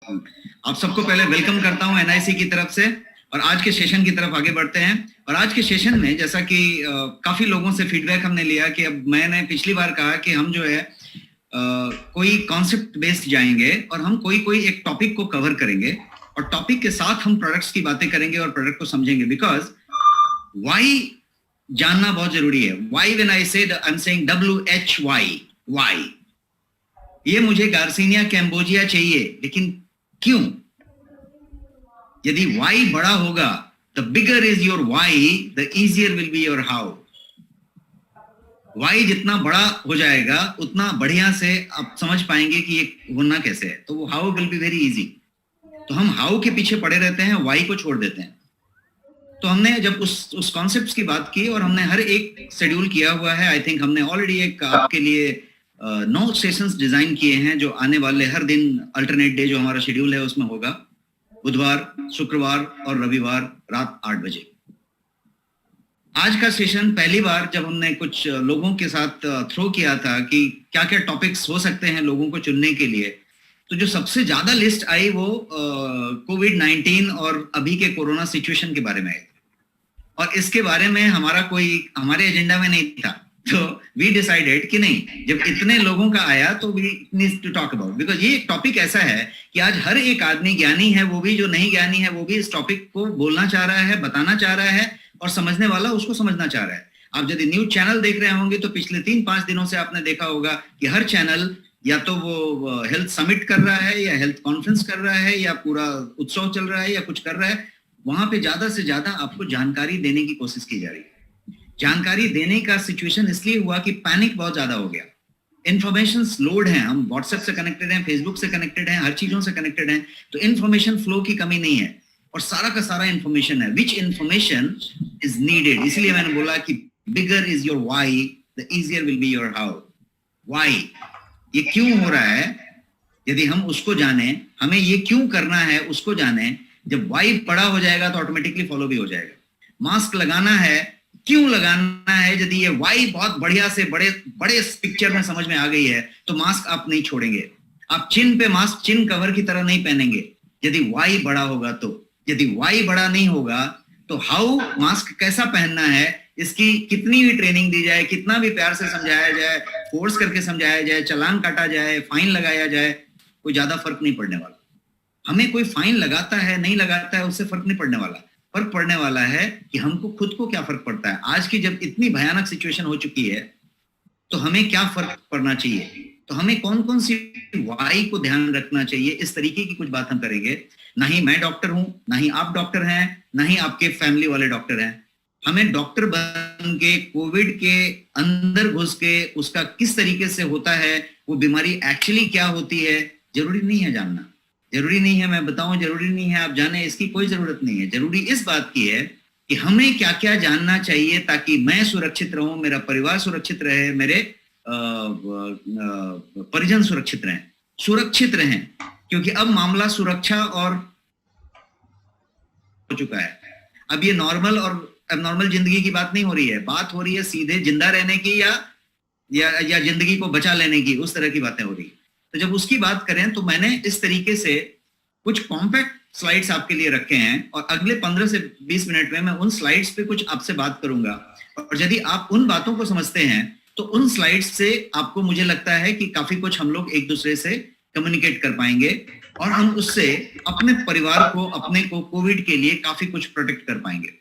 आप सबको पहले वेलकम करता हूं एनआईसी की तरफ से और आज के सेशन की तरफ आगे बढ़ते हैं। और आज के सेशन में जैसा कि काफी लोगों से फीडबैक हमने लिया कि अब मैंने पिछली बार कहा कि हम जो है कोई कॉन्सेप्ट बेस्ड जाएंगे और हम कोई एक टॉपिक को कवर करेंगे और टॉपिक के साथ हम प्रोडक्ट्स की बातें करेंगे और प्रोडक्ट को समझेंगे। बिकॉज वाई जानना बहुत जरूरी है। Why when I said I am saying WHY, why. ये मुझे गार्सिनिया कैम्बोजिया चाहिए, लेकिन क्यों? यदि वाई बड़ा होगा, the bigger is your why, the easier will be your how. Why जितना बड़ा हो जाएगा उतना बढ़िया से आप समझ पाएंगे कि ये होना कैसे है, तो वो how will be very easy. तो हम हाउ के पीछे पड़े रहते हैं, वाई को छोड़ देते हैं। तो हमने जब उस कॉन्सेप्ट्स की बात की और हमने हर एक शेड्यूल किया हुआ है। आई थिंक हमने ऑलरेडी एक आपके लिए 9 सेशंस डिजाइन किए हैं जो आने वाले हर दिन अल्टरनेट डे जो हमारा शेड्यूल है उसमें होगा, बुधवार, शुक्रवार और रविवार रात 8 बजे। आज का सेशन पहली बार जब हमने कुछ लोगों के साथ थ्रो किया था कि क्या क्या टॉपिक्स हो सकते हैं लोगों को चुनने के लिए, तो जो सबसे ज्यादा लिस्ट आई वो कोविड-19 और अभी के कोरोना सिचुएशन के बारे में आई। और इसके बारे में हमारे एजेंडा में नहीं था, तो वी डिसाइडेड कि नहीं, जब इतने लोगों का आया तो we need to talk about. Because ये एक टॉपिक ऐसा है कि आज हर एक आदमी ज्ञानी है, वो भी जो नहीं ज्ञानी है वो भी इस टॉपिक को बोलना चाह रहा है, बताना चाह रहा है और समझने वाला उसको समझना चाह रहा है। आप यदि न्यूज चैनल देख रहे होंगे तो पिछले 3-5 दिनों से आपने देखा होगा कि हर चैनल या तो वो हेल्थ समिट कर रहा है या हेल्थ कॉन्फ्रेंस कर रहा है या पूरा उत्सव चल रहा है या कुछ कर रहा है। वहां पे ज्यादा से ज्यादा आपको जानकारी देने की कोशिश की जा रही है। जानकारी देने का सिचुएशन इसलिए हुआ कि पैनिक बहुत ज्यादा हो गया। इंफॉर्मेशन लोड है, हम व्हाट्सएप से कनेक्टेड हैं, फेसबुक से कनेक्टेड हैं, हर चीजों से कनेक्टेड हैं, तो इंफॉर्मेशन फ्लो की कमी नहीं है और सारा का सारा इंफॉर्मेशन है। विच इंफॉर्मेशन इज नीडेड, इसलिए मैंने बोला कि bigger is your why, the easier will be your how. Why, ये क्यों हो रहा है, यदि हम उसको जाने, हमें ये क्यों करना है उसको जाने, जब वाई बड़ा हो जाएगा तो ऑटोमेटिकली फॉलो भी हो जाएगा। मास्क लगाना है, क्यों लगाना है, यदि ये वाई बहुत बढ़िया से बड़े पिक्चर में समझ में आ गई है तो मास्क आप नहीं छोड़ेंगे। आप चिन पे मास्क चिन कवर की तरह नहीं पहनेंगे यदि वाई बड़ा होगा तो। यदि वाई बड़ा नहीं होगा तो हाउ, मास्क कैसा पहनना है, इसकी कितनी भी ट्रेनिंग दी जाए, कितना भी प्यार से समझाया जाए, फोर्स करके समझाया जाए, चालान काटा जाए, फाइन लगाया जाए, कोई ज्यादा फर्क नहीं पड़ने वाला। हमें कोई फाइन लगाता है नहीं लगाता है उससे फर्क नहीं पड़ने वाला। फर्क पड़ने वाला है कि हमको खुद को क्या फर्क पड़ता है। आज की जब इतनी भयानक सिचुएशन हो चुकी है तो हमें क्या फर्क पड़ना चाहिए, तो हमें कौन कौन सी वाई को ध्यान रखना चाहिए, इस तरीके की कुछ बात हम करेंगे। ना ही मैं डॉक्टर हूं, ना ही आप डॉक्टर हैं, ना ही आपके फैमिली वाले डॉक्टर हैं। हमें डॉक्टर बन के कोविड के अंदर घुस के उसका किस तरीके से होता है, वो बीमारी एक्चुअली क्या होती है, जरूरी नहीं है जानना। जरूरी नहीं है मैं बताऊं, जरूरी नहीं है आप जाने, इसकी कोई जरूरत नहीं है। जरूरी इस बात की है कि हमें क्या क्या जानना चाहिए ताकि मैं सुरक्षित रहूं, मेरा परिवार सुरक्षित रहे, मेरे परिजन सुरक्षित रहें, क्योंकि अब मामला सुरक्षा और हो चुका है। अब ये नॉर्मल और एबनॉर्मल जिंदगी की बात नहीं हो रही है, बात हो रही है सीधे जिंदा रहने की या जिंदगी को बचा लेने की, उस तरह की बातें हो रही है। तो जब उसकी बात करें तो मैंने इस तरीके से कुछ कॉम्पैक्ट स्लाइड्स आपके लिए रखे हैं और अगले 15 से 20 मिनट में मैं उन स्लाइड्स पे कुछ आपसे बात करूंगा। और यदि आप उन बातों को समझते हैं तो उन स्लाइड्स से आपको, मुझे लगता है कि काफी कुछ हम लोग एक दूसरे से कम्युनिकेट कर पाएंगे और हम उससे अपने परिवार को, अपने को कोविड के लिए काफी कुछ प्रोटेक्ट कर पाएंगे।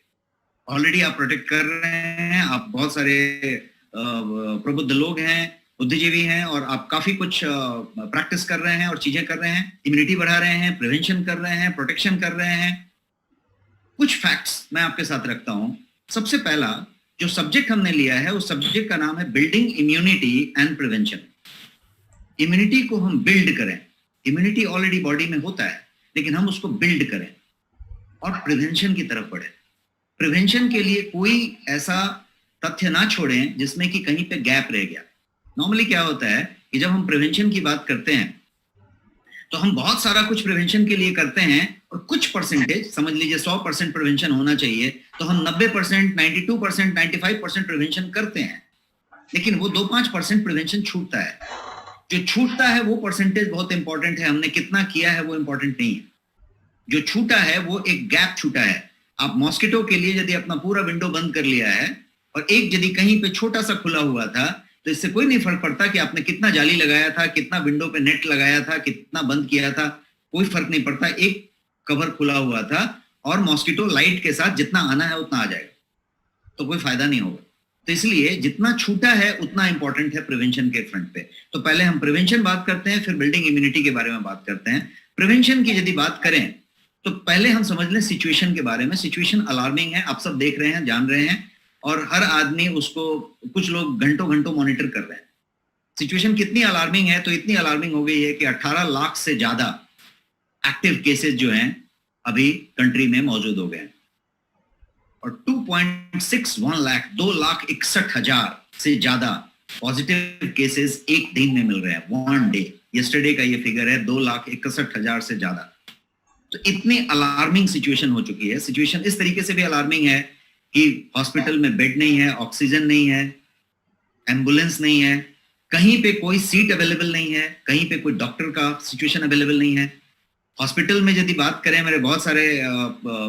ऑलरेडी आप प्रोटेक्ट कर रहे हैं, आप बहुत सारे प्रबुद्ध लोग हैं, बुद्धिजीवी हैं और आप काफी कुछ प्रैक्टिस कर रहे हैं और चीजें कर रहे हैं, इम्यूनिटी बढ़ा रहे हैं, प्रिवेंशन कर रहे हैं, प्रोटेक्शन कर रहे हैं। कुछ फैक्ट्स मैं आपके साथ रखता हूं। सबसे पहला जो सब्जेक्ट हमने लिया है उस सब्जेक्ट का नाम है building immunity and prevention. Immunity को हम बिल्ड करें, इम्यूनिटी ऑलरेडी बॉडी में होता है लेकिन हम उसको बिल्ड करें और प्रिवेंशन की तरफ बढ़े। प्रिवेंशन के लिए कोई ऐसा तथ्य ना छोड़ें जिसमें कि कहीं पे गैप रह गया। नॉर्मली क्या होता है कि जब हम प्रिवेंशन की बात करते हैं तो हम बहुत सारा कुछ प्रिवेंशन के लिए करते हैं और कुछ परसेंटेज, समझ लीजिए 100% प्रिवेंशन होना चाहिए तो हम 90%, 92%, 95% प्रिवेंशन करते हैं, लेकिन वो 2-5% प्रिवेंशन छूटता है। जो छूटता है वो परसेंटेज बहुत इंपॉर्टेंट है, हमने कितना किया है वो इंपॉर्टेंट नहीं है। जो छूटा है वो एक गैप छूटा है। आप मॉस्किटो के लिए यदि अपना पूरा विंडो बंद कर लिया है और एक यदि कहीं पे छोटा सा खुला हुआ था, तो इससे कोई नहीं फर्क पड़ता कि आपने कितना जाली लगाया था, कितना विंडो पे नेट लगाया था, कितना बंद किया था, कोई फर्क नहीं पड़ता। एक कवर खुला हुआ था और मॉस्किटो लाइट के साथ जितना आना है उतना आ जाएगा, तो कोई फायदा नहीं होगा। तो इसलिए जितना छूटा है उतना इंपॉर्टेंट है प्रिवेंशन के फ्रंट पे। तो पहले हम प्रिवेंशन बात करते हैं, फिर बिल्डिंग इम्यूनिटी के बारे में बात करते हैं। प्रिवेंशन की यदि बात करें तो पहले हम समझ लें सिचुएशन के बारे में। सिचुएशन अलार्मिंग है, आप सब देख रहे हैं, जान रहे हैं, और हर आदमी उसको, कुछ लोग घंटों घंटों मॉनिटर कर रहे हैं। सिचुएशन कितनी अलार्मिंग है, तो इतनी अलार्मिंग हो गई है कि 18 लाख से ज्यादा एक्टिव केसेस जो हैं अभी कंट्री में मौजूद हो गए हैं, और 2.61 लाख, 2,61,000 से ज्यादा पॉजिटिव केसेस एक दिन में मिल रहे हैं, वन डे। यस्टरडे का ये फिगर है 2,61,000 से ज्यादा। तो इतनी अलार्मिंग सिचुएशन हो चुकी है। सिचुएशन इस तरीके से भी अलार्मिंग है कि हॉस्पिटल में बेड नहीं है, ऑक्सीजन नहीं है, एम्बुलेंस नहीं है, कहीं पे कोई सीट अवेलेबल नहीं है, कहीं पे कोई डॉक्टर का सिचुएशन अवेलेबल नहीं है। हॉस्पिटल में यदि बात करें, मेरे बहुत सारे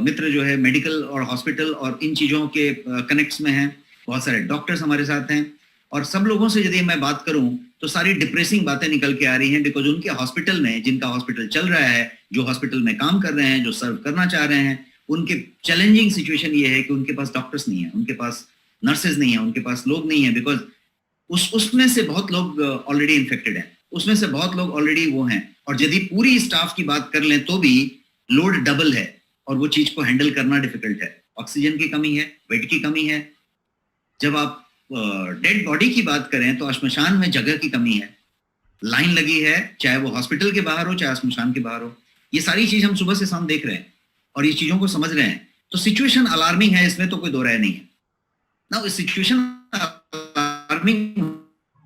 मित्र जो है मेडिकल और हॉस्पिटल और इन चीजों के कनेक्ट्स में हैं, बहुत सारे डॉक्टर्स हमारे साथ हैं, और सब लोगों से यदि मैं बात करूं तो सारी डिप्रेसिंग बातें निकल के आ रही हैं, बिकॉज उनके हॉस्पिटल में, जिनका हॉस्पिटल चल रहा है, जो हॉस्पिटल में काम कर रहे हैं, जो सर्व करना चाह रहे हैं, उनके चैलेंजिंग सिचुएशन ये है कि उनके पास डॉक्टर्स नहीं है, उनके पास नर्सेज नहीं है, उनके पास लोग नहीं है, बिकॉज उसमें से बहुत लोग ऑलरेडी इन्फेक्टेड हैं, उसमें से बहुत लोग ऑलरेडी वो हैं, और यदि पूरी स्टाफ की बात कर लें तो भी लोड डबल है और वो चीज को हैंडल करना डिफिकल्ट है। ऑक्सीजन की कमी है, बेड की कमी है। जब आप डेड बॉडी की बात करें तो श्मशान में जगह की कमी है, लाइन लगी है, चाहे वो हॉस्पिटल के बाहर हो चाहे श्मशान के बाहर हो। ये सारी चीज हम सुबह से शाम देख रहे हैं और ये चीजों को समझ रहे हैं। तो सिचुएशन अलार्मिंग है, इसमें तो कोई दो राय नहीं है ना। इस सिचुएशन अलार्मिंग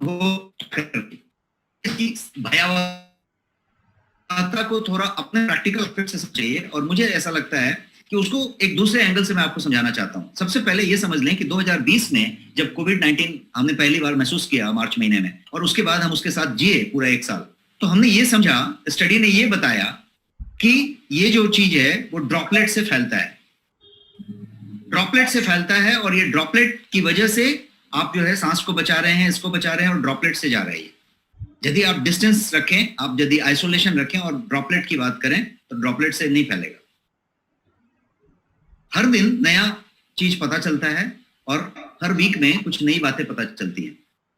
हो भयावहता को थोड़ा अपने प्रैक्टिकल एस्पेक्ट से समझिए, और मुझे ऐसा लगता है कि उसको एक दूसरे एंगल से मैं आपको समझाना चाहता हूं। सबसे पहले ये समझ लें कि 2020 में जब कोविड-19 हमने पहली बार महसूस किया मार्च महीने में, और उसके बाद हम उसके साथ जिए पूरा एक साल, तो हमने ये समझा, स्टडी ने ये बताया कि ये जो चीज है वो ड्रॉपलेट से फैलता है, ड्रॉपलेट से फैलता है, और ये ड्रॉपलेट की वजह से आप जो है सांस को बचा रहे हैं, इसको बचा रहे हैं, और ड्रॉपलेट से जा रही है। यदि आप डिस्टेंस रखें, आप यदि आइसोलेशन रखें और ड्रॉपलेट की बात करें तो ड्रॉपलेट से नहीं फैलेगा। हर दिन नया चीज पता चलता है और हर वीक में कुछ नई बातें पता चलती हैं।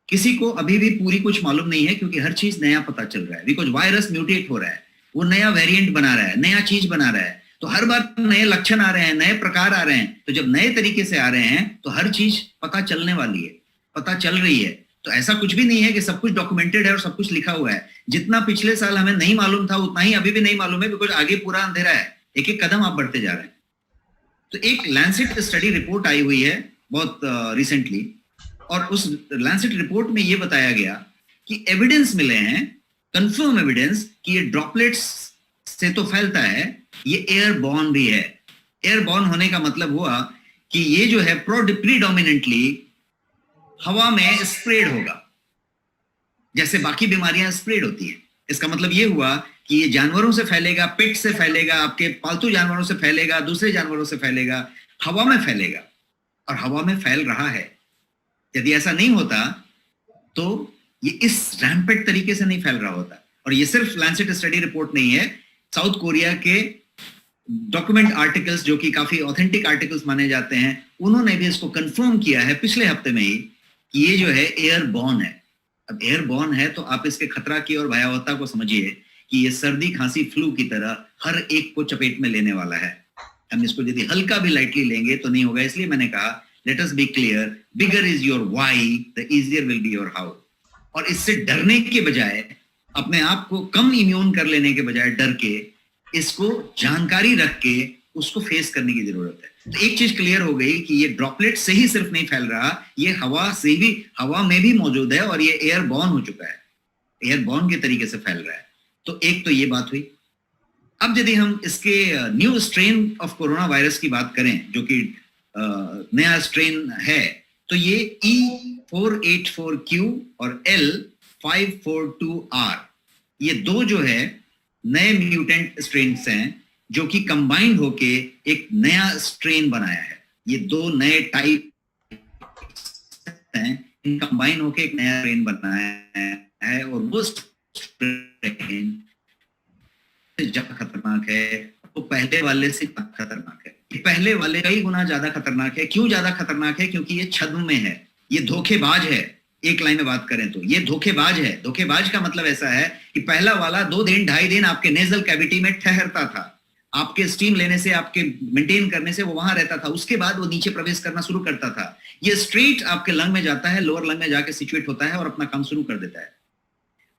किसी को अभी भी पूरी कुछ मालूम नहीं है, क्योंकि हर चीज नया पता चल रहा है, बिकॉज वायरस म्यूटेट हो रहा है, वो नया वेरिएंट बना रहा है, नया चीज बना रहा है, तो हर बार नए लक्षण आ रहे हैं, नए प्रकार आ रहे हैं। तो जब नए तरीके से आ रहे हैं तो हर चीज पता चलने वाली है, पता चल रही है। तो ऐसा कुछ भी नहीं है कि सब कुछ डॉक्यूमेंटेड है और सब कुछ लिखा हुआ है। जितना पिछले साल हमें नहीं मालूम था उतना ही अभी भी नहीं मालूम है, बिकॉज आगे पूरा अंधेरा है, एक एक कदम आप बढ़ते जा रहे हैं। तो एक लैंसेट स्टडी रिपोर्ट आई हुई है बहुत रिसेंटली, और उस लैंसेट रिपोर्ट में ये बताया गया कि एविडेंस मिले हैं, कंफर्म एविडेंस, कि ये ड्रॉपलेट्स से तो फैलता है, ये एयरबॉर्न भी है। एयरबॉर्न होने का मतलब हुआ कि ये जो है प्रीडोमिनेंटली हवा में स्प्रेड होगा, जैसे बाकी बीमारियां स्प्रेड होती हैं। इसका मतलब ये हुआ कि ये जानवरों से फैलेगा, पेट से फैलेगा, आपके पालतू जानवरों से फैलेगा, दूसरे जानवरों से फैलेगा, हवा में फैलेगा, और हवा में फैल रहा है। यदि ऐसा नहीं होता तो ये इस रैम्पेट तरीके से नहीं फैल रहा होता। और ये सिर्फ लैंसेट स्टडी रिपोर्ट नहीं है, साउथ कोरिया के डॉक्यूमेंट आर्टिकल्स, जो कि काफी ऑथेंटिक आर्टिकल्स माने जाते हैं, उन्होंने भी इसको कंफर्म किया है पिछले हफ्ते में ही कि ये जो है एयरबॉर्न है। अब एयरबॉर्न है तो आप इसके खतरा की और भयावहता को समझिए कि ये सर्दी खांसी फ्लू की तरह हर एक को चपेट में लेने वाला है। हम इसको यदि हल्का भी लाइटली लेंगे तो नहीं होगा। इसलिए मैंने कहा let us B clear, bigger is your why, the easier will be your how. और इससे डरने के बजाय, अपने आप को कम इम्यून कर लेने के बजाय डर के, इसको जानकारी रख के उसको फेस करने की जरूरत है। तो एक चीज क्लियर हो गई कि ये ड्रॉपलेट से ही सिर्फ नहीं फैल रहा, ये हवा से भी, हवा में भी मौजूद है, और ये एयरबॉर्न हो चुका है, एयरबॉर्न के तरीके से फैल रहा है। तो एक तो ये बात हुई। अब यदि हम इसके new strain of corona virus की बात करें, जो कि नया स्ट्रेन है, तो ये E484Q और 542R, ये दो जो है नए म्यूटेंट स्ट्रेन्स हैं जो कि कंबाइंड होके एक नया स्ट्रेन बनाया है। ये दो नए टाइप हैं, कंबाइन होके एक नया स्ट्रेन बनाया है, और वो स्ट्रेन ज्यादा खतरनाक है, वो पहले वाले से खतरनाक है। पहले वाले कई गुना ज्यादा खतरनाक है। क्यों ज्यादा खतरनाक है? क्योंकि ये छद्म में है, ये धोखेबाज है। एक लाइन में बात करें तो ये धोखेबाज है। धोखेबाज का मतलब ऐसा है कि पहला वाला 2 दिन 2.5 दिन आपके नेजल कैविटी में ठहरता था, आपके स्टीम लेने से, आपके मेंटेन करने से वो वहां रहता था, उसके बाद वो नीचे प्रवेश करना शुरू करता था। ये स्ट्रेट आपके लंग में जाता है, लोअर लंग में जाके सिचुएट होता है और अपना काम शुरू कर देता है।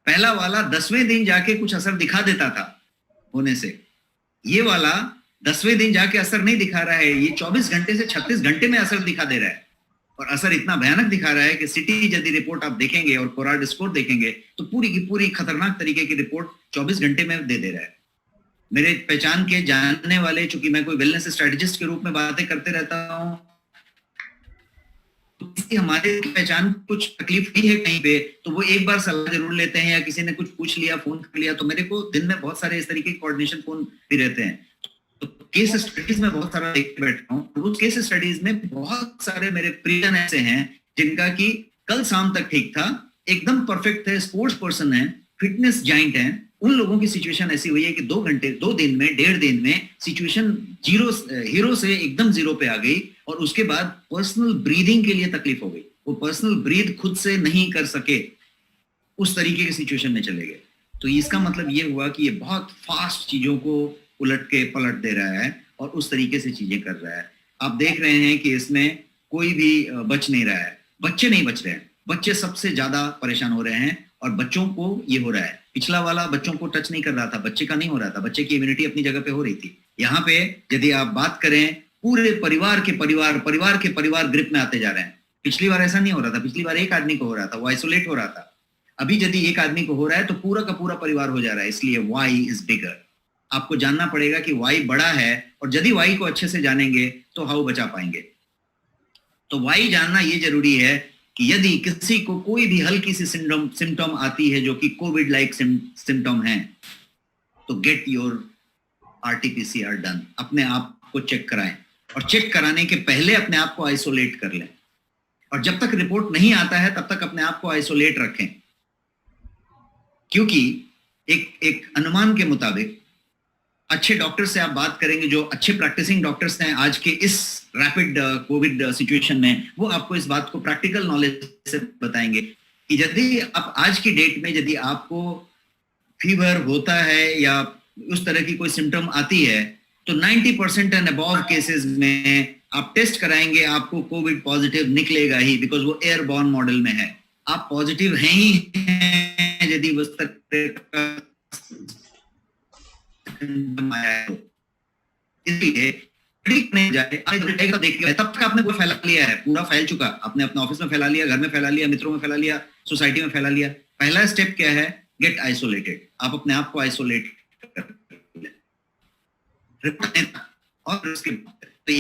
पहला वाला 10वें दिन जाके कुछ असर दिखा देता था होने से, ये वाला 10वें दिन जाके असर नहीं दिखा रहा है, ये 24 घंटे से 36 घंटे में असर दिखा दे रहा है। और असर इतना भयानक दिखा रहा है कि सिटी यदि रिपोर्ट आप देखेंगे और कोराड स्कोर देखेंगे तो पूरी की पूरी खतरनाक तरीके की रिपोर्ट 24 घंटे में दे रहा है। मेरे पहचान के जानने वाले, चूंकि मैं कोई वेलनेस स्ट्रेटेजिस्ट के रूप में बातें करते रहता हूँ, तो किसी हमारे पहचान कुछ तकलीफ हुई है कहीं पे तो वो एक बार सलाह जरूर लेते हैं, या किसी ने कुछ पूछ लिया, फोन कर लिया, तो मेरे को दिन में बहुत सारे इस तरीके के कोऑर्डिनेशन फोन भी रहते हैं। तो केस स्टडीज में बहुत सारा देख बैठता हूँ, उस केस स्टडीज में बहुत सारे मेरे प्रियजन ऐसे हैं जिनका कि कल शाम तक ठीक था, एकदम परफेक्ट थे, स्पोर्ट्स पर्सन है, फिटनेस जाइंट है, उन लोगों की सिचुएशन ऐसी हुई है कि 2 घंटे 2 दिन में 1.5 दिन में सिचुएशन हीरो से एकदम जीरो पे आ गई, और उसके बाद पर्सनल ब्रीदिंग के लिए तकलीफ हो गई, वो पर्सनल ब्रीद खुद से नहीं कर सके, उस तरीके की सिचुएशन में चले गए। तो इसका मतलब ये हुआ कि ये बहुत फास्ट चीजों को उलट के पलट दे रहा है और उस तरीके से चीजें कर रहा है। आप देख रहे हैं कि इसमें कोई भी बच नहीं रहा है, बच्चे नहीं बच रहे हैं, बच्चे सबसे ज्यादा परेशान हो रहे हैं, और बच्चों को ये हो रहा है। पिछला वाला बच्चों को टच नहीं कर रहा था, बच्चे का नहीं हो रहा था, बच्चे की इम्यूनिटी अपनी जगह पे हो रही थी। यहाँ पे यदि आप बात करें, पूरे परिवार के परिवार ग्रिप में आते जा रहे हैं। पिछली बार ऐसा नहीं हो रहा था, पिछली बार एक आदमी को हो रहा था, वो आइसोलेट हो रहा था। अभी यदि एक आदमी को हो रहा है तो पूरा का पूरा परिवार हो जा रहा है, इसलिए वाई इज बिगर। आपको जानना पड़ेगा कि वाई बड़ा है, और यदि वाई को अच्छे से जानेंगे तो हाउ बचा पाएंगे। तो वाई जानना ये जरूरी है कि यदि किसी को कोई भी हल्की सी सिम्टम आती है जो कि कोविड लाइक सिम्टम है, तो गेट योर RT-PCR डन, अपने आप को चेक कराएं, और चेक कराने के पहले अपने आप को आइसोलेट कर लें, और जब तक रिपोर्ट नहीं आता है तब तक अपने आप को आइसोलेट रखें। क्योंकि एक अनुमान के मुताबिक अच्छे डॉक्टर से आप बात करेंगे, जो अच्छे प्रैक्टिसिंग डॉक्टर्स हैं आज के इस रैपिड कोविड सिचुएशन में, वो आपको इस बात को प्रैक्टिकल नॉलेज से बताएंगे कि यदि आप आज की डेट में यदि आपको फीवर होता है या उस तरह की कोई सिम्टम आती है, तो 90% एंड अबव केसेस में आप टेस्ट कराएंगे, आपको कोविड पॉजिटिव निकलेगा ही, बिकॉज वो एयरबॉर्न मॉडल में है। आप पॉजिटिव हैं ही हैं यदि उस तरह का इसलिए नहीं जाए, तब तक आपने कोई फैला लिया है, पूरा फैल चुका, आपने अपने ऑफिस में फैला लिया, घर में फैला लिया, मित्रों में फैला लिया, सोसाइटी में फैला लिया। पहला स्टेप क्या है? Get isolated. आप अपने आप को आइसोलेट और उसके तो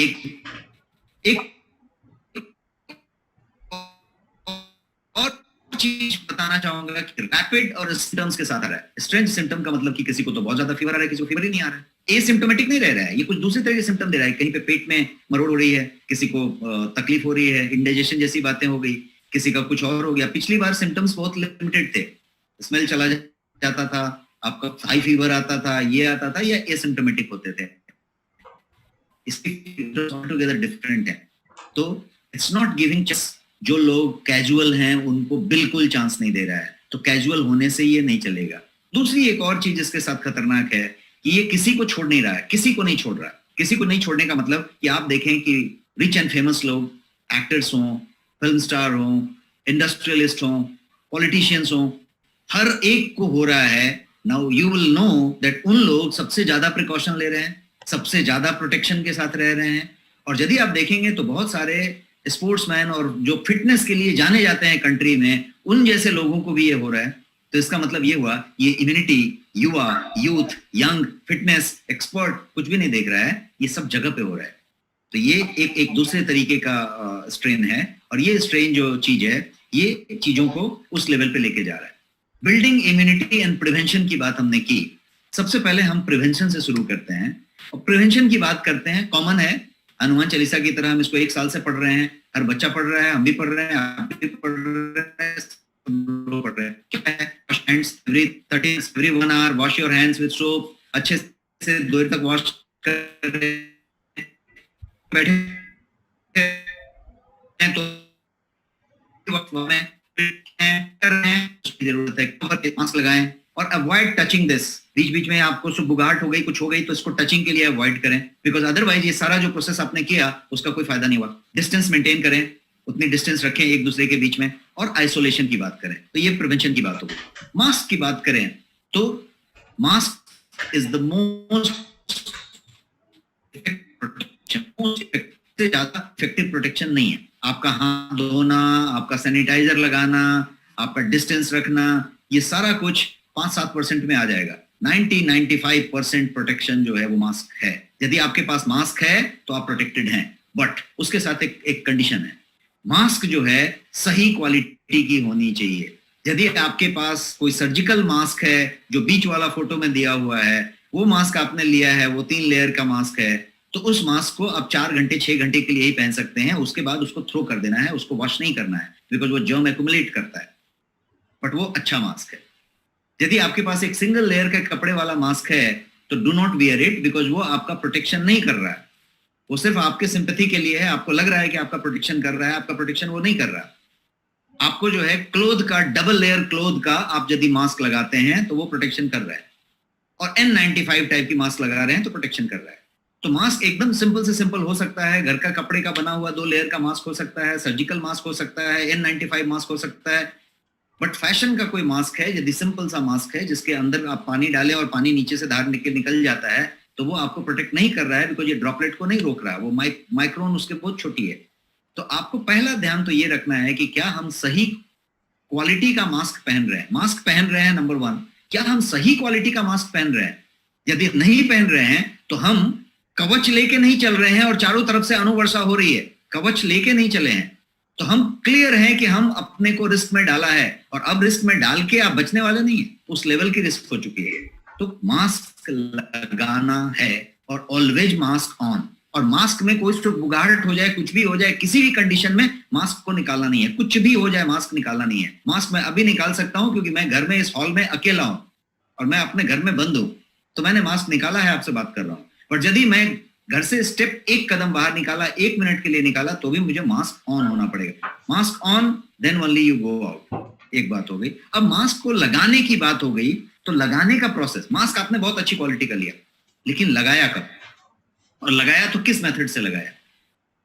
एक और चीज बताना चाहूंगा कि रैपिड और सिम्टम्स के साथ आ रहा है। स्ट्रेंज सिम्टम का मतलब कि किसी को तो बहुत ज्यादा फीवर आ रहा है, किसी को फीवर ही नहीं आ रहा है, एसिम्प्टोमेटिक नहीं रह रहा है, ये कुछ दूसरे तरह के सिम्टम दे रहा है। कहीं पे पेट में मरोड़ हो रही है, किसी को तकलीफ हो रही है, इंडाइजेशन जैसी बातें हो गई, किसी का कुछ और हो गया। पिछली बार सिम्टम्स बहुत लिमिटेड थे, स्मेल चला जाता था, आपका हाई फीवर आता था, ये आता था, या एसिम्प्टोमेटिक होते थे। इसकी टुगेदर डिफरेंट है। तो इट्स नॉट गिविंग चांस। जो लोग कैजुअल हैं उनको बिल्कुल चांस नहीं दे रहा है, तो कैजुअल होने से ये नहीं चलेगा। दूसरी एक और चीज इसके साथ खतरनाक है कि ये किसी को छोड़ नहीं रहा है, किसी को नहीं छोड़ रहा है। किसी को नहीं छोड़ने का मतलब कि आप देखें कि रिच एंड फेमस लोग, एक्टर्स हों, फिल्म स्टार हों, इंडस्ट्रियलिस्ट हों, पॉलिटिशियंस हों, हर एक को हो रहा है। Now you will know that उन लोग सबसे ज्यादा प्रिकॉशन ले रहे हैं, सबसे ज्यादा प्रोटेक्शन के साथ रह रहे हैं। और यदि आप देखेंगे तो बहुत सारे स्पोर्ट्समैन और जो फिटनेस के लिए जाने जाते हैं कंट्री में, उन जैसे लोगों को भी ये हो रहा है। तो इसका मतलब ये हुआ, ये इम्यूनिटी युवा, यूथ, यंग, फिटनेस, एक्सपर्ट कुछ भी नहीं देख रहा है, ये सब जगह पे हो रहा है। तो ये एक दूसरे तरीके का स्ट्रेन है, और ये स्ट्रेन जो चीज है ये चीजों को उस लेवल पे लेके जा रहा है। बिल्डिंग इम्यूनिटी एंड प्रिवेंशन की बात हमने की। सबसे पहले हम प्रिवेंशन से शुरू करते हैं और प्रिवेंशन की बात करते हैं। कॉमन है, हनुमान चालीसा की तरह हम इसको 1 साल से पढ़ रहे हैं, हर बच्चा पढ़ रहा है, हम भी पढ़ रहे हैं, आप भी पढ़ रहे हैं, सब लोग पढ़ रहे हैं। क्या है? Wash hands every 1 hour, wash your hands with soap, अच्छे से देर तक वॉश करें, बैठे हैं तो जरूरत है, मास्क लगाएं और अवॉइड टचिंग दिस। बीच बीच में आपको सुबुगाहट हो गई, कुछ हो गई तो इसको टचिंग के लिए अवॉइड करें, बिकॉज अदरवाइज ये सारा जो प्रोसेस आपने किया उसका कोई फायदा नहीं हुआ। डिस्टेंस मेंटेन करें, उतनी डिस्टेंस रखें एक दूसरे के बीच में, और आइसोलेशन की बात करें तो ये प्रिवेंशन की बात होगी। मास्क की बात करें तो मास्क इज द मोस्ट ज्यादा इफेक्टिव प्रोटेक्शन नहीं है। आपका हाथ धोना, आपका सैनिटाइजर लगाना, आपका डिस्टेंस रखना, ये सारा कुछ 5-7% में आ जाएगा। 90-95% प्रोटेक्शन जो है वो मास्क है। यदि आपके पास मास्क है तो आप प्रोटेक्टेड हैं, बट उसके साथ एक कंडीशन है, मास्क जो है सही क्वालिटी की होनी चाहिए। यदि आपके पास कोई सर्जिकल मास्क है जो बीच वाला फोटो में दिया हुआ है, वो मास्क आपने लिया है, वो 3 लेयर का मास्क है, तो उस मास्क को आप 4 घंटे 6 घंटे के लिए ही पहन सकते हैं, उसके बाद उसको थ्रो कर देना है, उसको वॉश नहीं करना है, बिकॉज वो जर्म एक्युमुलेट करता है, बट वो अच्छा मास्क है। यदि आपके पास एक सिंगल लेयर का कपड़े वाला मास्क है तो do not wear it, because वो आपका प्रोटेक्शन नहीं कर रहा है, वो सिर्फ आपके सिंपैथी के लिए है। आपको लग रहा है कि आपका प्रोटेक्शन कर रहा है, आपका प्रोटेक्शन वो नहीं कर रहा। आपको जो है क्लोथ का, डबल लेयर क्लोथ का आप यदि मास्क लगाते हैं तो वो प्रोटेक्शन कर रहा है, और N95 टाइप की मास्क लगा रहे हैं तो प्रोटेक्शन कर रहा है। तो मास्क एकदम सिंपल से सिंपल हो सकता है, घर का कपड़े का बना हुआ 2 लेयर का मास्क हो सकता है, सर्जिकल मास्क हो सकता है, N95 मास्क हो सकता है, बट फैशन का कोई मास्क है, यदि सिंपल सा मास्क है जिसके अंदर आप पानी डालें और पानी नीचे से धार निकल जाता है, तो वो आपको प्रोटेक्ट नहीं कर रहा है, बिकॉज ये ड्रॉपलेट को नहीं रोक रहा है, वो माइक्रोन उसके बहुत छोटी है। तो आपको पहला ध्यान तो ये रखना है कि क्या हम सही क्वालिटी का मास्क पहन रहे हैं। मास्क पहन रहे हैं, नंबर 1, क्या हम सही क्वालिटी का मास्क पहन रहे हैं। यदि नहीं पहन रहे हैं तो हम कवच लेके नहीं चल रहे हैं और चारों तरफ से अणुवर्षा हो रही है, कवच लेके नहीं चले हैं, तो हम क्लियर हैं कि हम अपने को रिस्क में डाला है, और अब रिस्क में डाल के आप बचने वाले नहीं है, उस लेवल की रिस्क हो चुकी है। तो मास्क लगाना है और ऑलवेज मास्क ऑन, और मास्क में कोई बुगाहट हो जाए, कुछ भी हो जाए, किसी भी कंडीशन में मास्क को निकालना नहीं है। कुछ भी हो जाए मास्क निकालना नहीं है। मास्क मैं अभी निकाल सकता हूं क्योंकि मैं घर में इस हॉल में अकेला हूं और मैं अपने घर में बंद हूं, तो मैंने मास्क निकाला है, आपसे बात कर रहा हूं। पर यदि मैं घर से स्टेप 1 कदम बाहर निकाला, 1 मिनट के लिए निकाला, तो भी मुझे मास्क ऑन होना पड़ेगा। Mask on, then only you go out. एक बात हो गई। अब मास्क को लगाने की बात हो गई, तो लगाने का प्रोसेस, मास्क आपने बहुत अच्छी क्वालिटी का लिया, लेकिन लगाया कब, और लगाया तो किस मेथड से लगाया।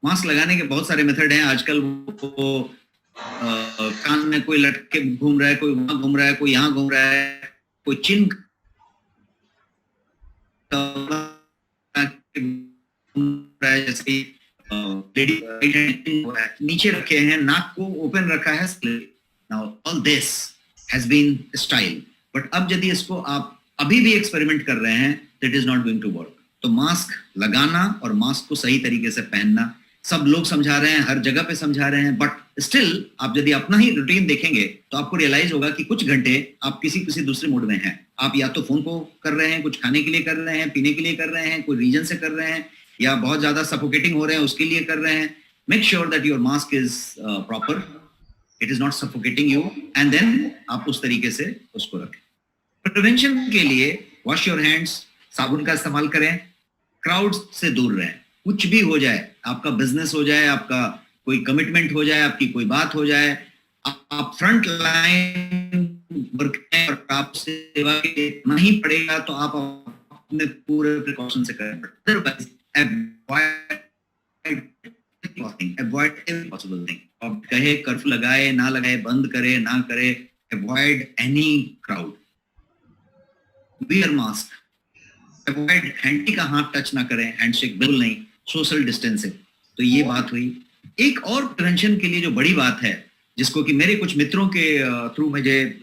मास्क लगाने के बहुत सारे मेथड हैं आजकल। वो कान में कोई लटके घूम रहा है, कोई वहां घूम रहा है, कोई यहाँ घूम रहा है, कोई चिन जैसे नीचे रखे हैं, नाक को ओपन रखा है। Now all this has been style, but अब यदि इसको आप अभी भी एक्सपेरिमेंट कर रहे हैं, it is not going to work. तो मास्क लगाना और मास्क को सही तरीके से पहनना, सब लोग समझा रहे हैं, हर जगह पे समझा रहे हैं, बट स्टिल आप यदि अपना ही रूटीन देखेंगे तो आपको रियलाइज होगा कि कुछ घंटे आप किसी दूसरे मूड में हैं। आप या तो फोन को कर रहे हैं, कुछ खाने के लिए कर रहे हैं, पीने के लिए कर रहे हैं, कोई रीजन से कर रहे हैं, या बहुत ज्यादा सफोकेटिंग हो रहे हैं उसके लिए कर रहे हैं। Make sure that your mask is proper, it is not suffocating you, and then आप उस तरीके से उसको रखें। प्रिवेंशन के लिए वॉश योर हैंड्स, साबुन का इस्तेमाल करें, क्राउड से दूर रहें। कुछ भी हो जाए, आपका बिजनेस हो जाए, आपका कोई कमिटमेंट हो जाए, आपकी कोई बात हो जाए, आप फ्रंट लाइन वर्क हैं और आप सेवा नहीं पड़ेगा तो आप अपने पूरे प्रिकॉशन से करें। Otherwise avoid every possible thing. आप कहे कर्फ्यू लगाए ना लगाए, बंद करे ना करे, avoid any crowd, wear mask, avoid handy का हाथ टच ना करें, हैंडशेक बिल्कुल नहीं, सोशल डिस्टेंसिंग। तो ये बात हुई। एक और प्रिवेंशन के लिए जो बड़ी बात है, जिसको कि मेरे कुछ मित्रों के थ्रू मुझे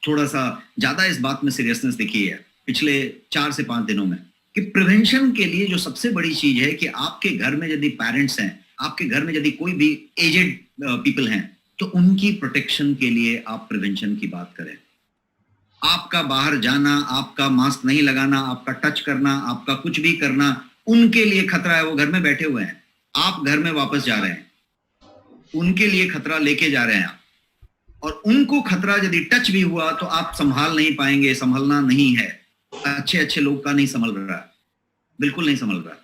थोड़ा सा ज्यादा इस बात में सीरियसनेस दिखी है पिछले 4 से 5 दिनों में, कि प्रिवेंशन के लिए जो सबसे बड़ी चीज है कि आपके घर में यदि पेरेंट्स हैं, आपके घर में यदि कोई भी एजेड पीपल हैं, तो उनकी प्रोटेक्शन के लिए आप प्रिवेंशन की बात करें। आपका बाहर जाना, आपका मास्क नहीं लगाना, आपका टच करना, आपका कुछ भी करना उनके लिए खतरा है। वो घर में बैठे हुए हैं, आप घर में वापस जा रहे हैं, उनके लिए खतरा लेके जा रहे हैं आप, और उनको खतरा यदि टच भी हुआ तो आप संभाल नहीं पाएंगे, संभलना नहीं है। अच्छे अच्छे लोग का नहीं संभल रहा, बिल्कुल नहीं संभल रहा।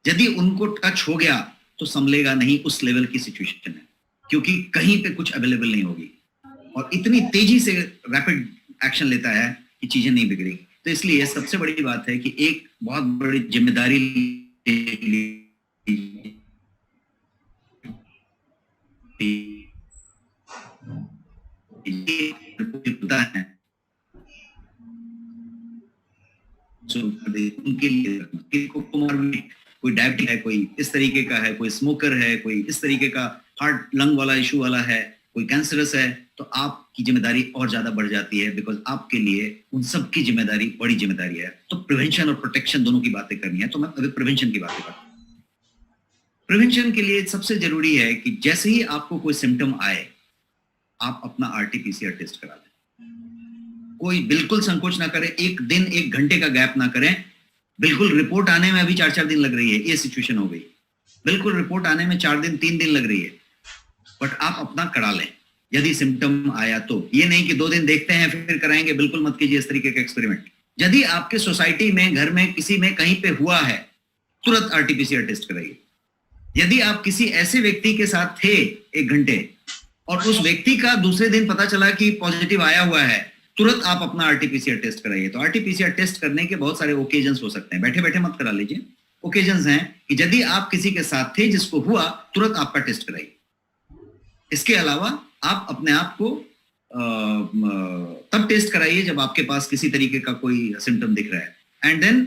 यदि उनको टच हो गया तो संभलेगा नहीं, उस लेवल की सिचुएशन है, क्योंकि कहीं पे कुछ अवेलेबल नहीं होगी, और इतनी तेजी से रैपिड एक्शन लेता है कि चीजें नहीं बिगड़ी। तो इसलिए सबसे बड़ी बात है कि एक बहुत बड़ी जिम्मेदारी है उनके लिए, कोई डायबिटिक है, कोई इस तरीके का है, कोई स्मोकर है, कोई इस तरीके का हार्ट लंग वाला इशू वाला है, कोई कैंसरस है, तो आपकी जिम्मेदारी और ज्यादा बढ़ जाती है, बिकॉज आपके लिए उन सब की जिम्मेदारी बड़ी जिम्मेदारी है। तो प्रिवेंशन और प्रोटेक्शन दोनों की बातें करनी है, तो मैं अभी प्रिवेंशन की बातें करता हूँ। प्रिवेंशन के लिए सबसे जरूरी है कि जैसे ही आपको कोई सिम्टम आए, आप अपना आरटीपीसीआर टेस्ट करा दें। कोई बिल्कुल संकोच ना करें, एक दिन 1 घंटे का गैप ना करें। बिल्कुल रिपोर्ट आने में अभी 4-4 दिन लग रही है, ये सिचुएशन हो गई, बिल्कुल रिपोर्ट आने में 4 दिन 3 दिन लग रही है, बट आप अपना करा लें यदि सिम्टम आया तो। ये नहीं कि 2 दिन देखते हैं फिर कराएंगे, बिल्कुल मत कीजिए इस तरीके का एक्सपेरिमेंट। यदि आपके सोसाइटी में, घर में, किसी में कहीं पे हुआ है, तुरंत आरटीपीसीआर टेस्ट कराइए। यदि आप किसी ऐसे व्यक्ति के साथ थे 1 घंटे और उस व्यक्ति का दूसरे दिन पता चला कि पॉजिटिव आया हुआ है, तुरंत आप अपना आरटीपीसीआर टेस्ट कराइए। तो आरटीपीसीआर टेस्ट करने के बहुत सारे ओकेजन्स हो सकते हैं, बैठे बैठे मत करा लीजिए। ओकेजन्स हैं कि यदि आप किसी के साथ थे जिसको हुआ, तुरंत आपका टेस्ट कराइए। इसके अलावा आप अपने आप को तब टेस्ट कराइए जब आपके पास किसी तरीके का कोई सिम्टम दिख रहा है। एंड देन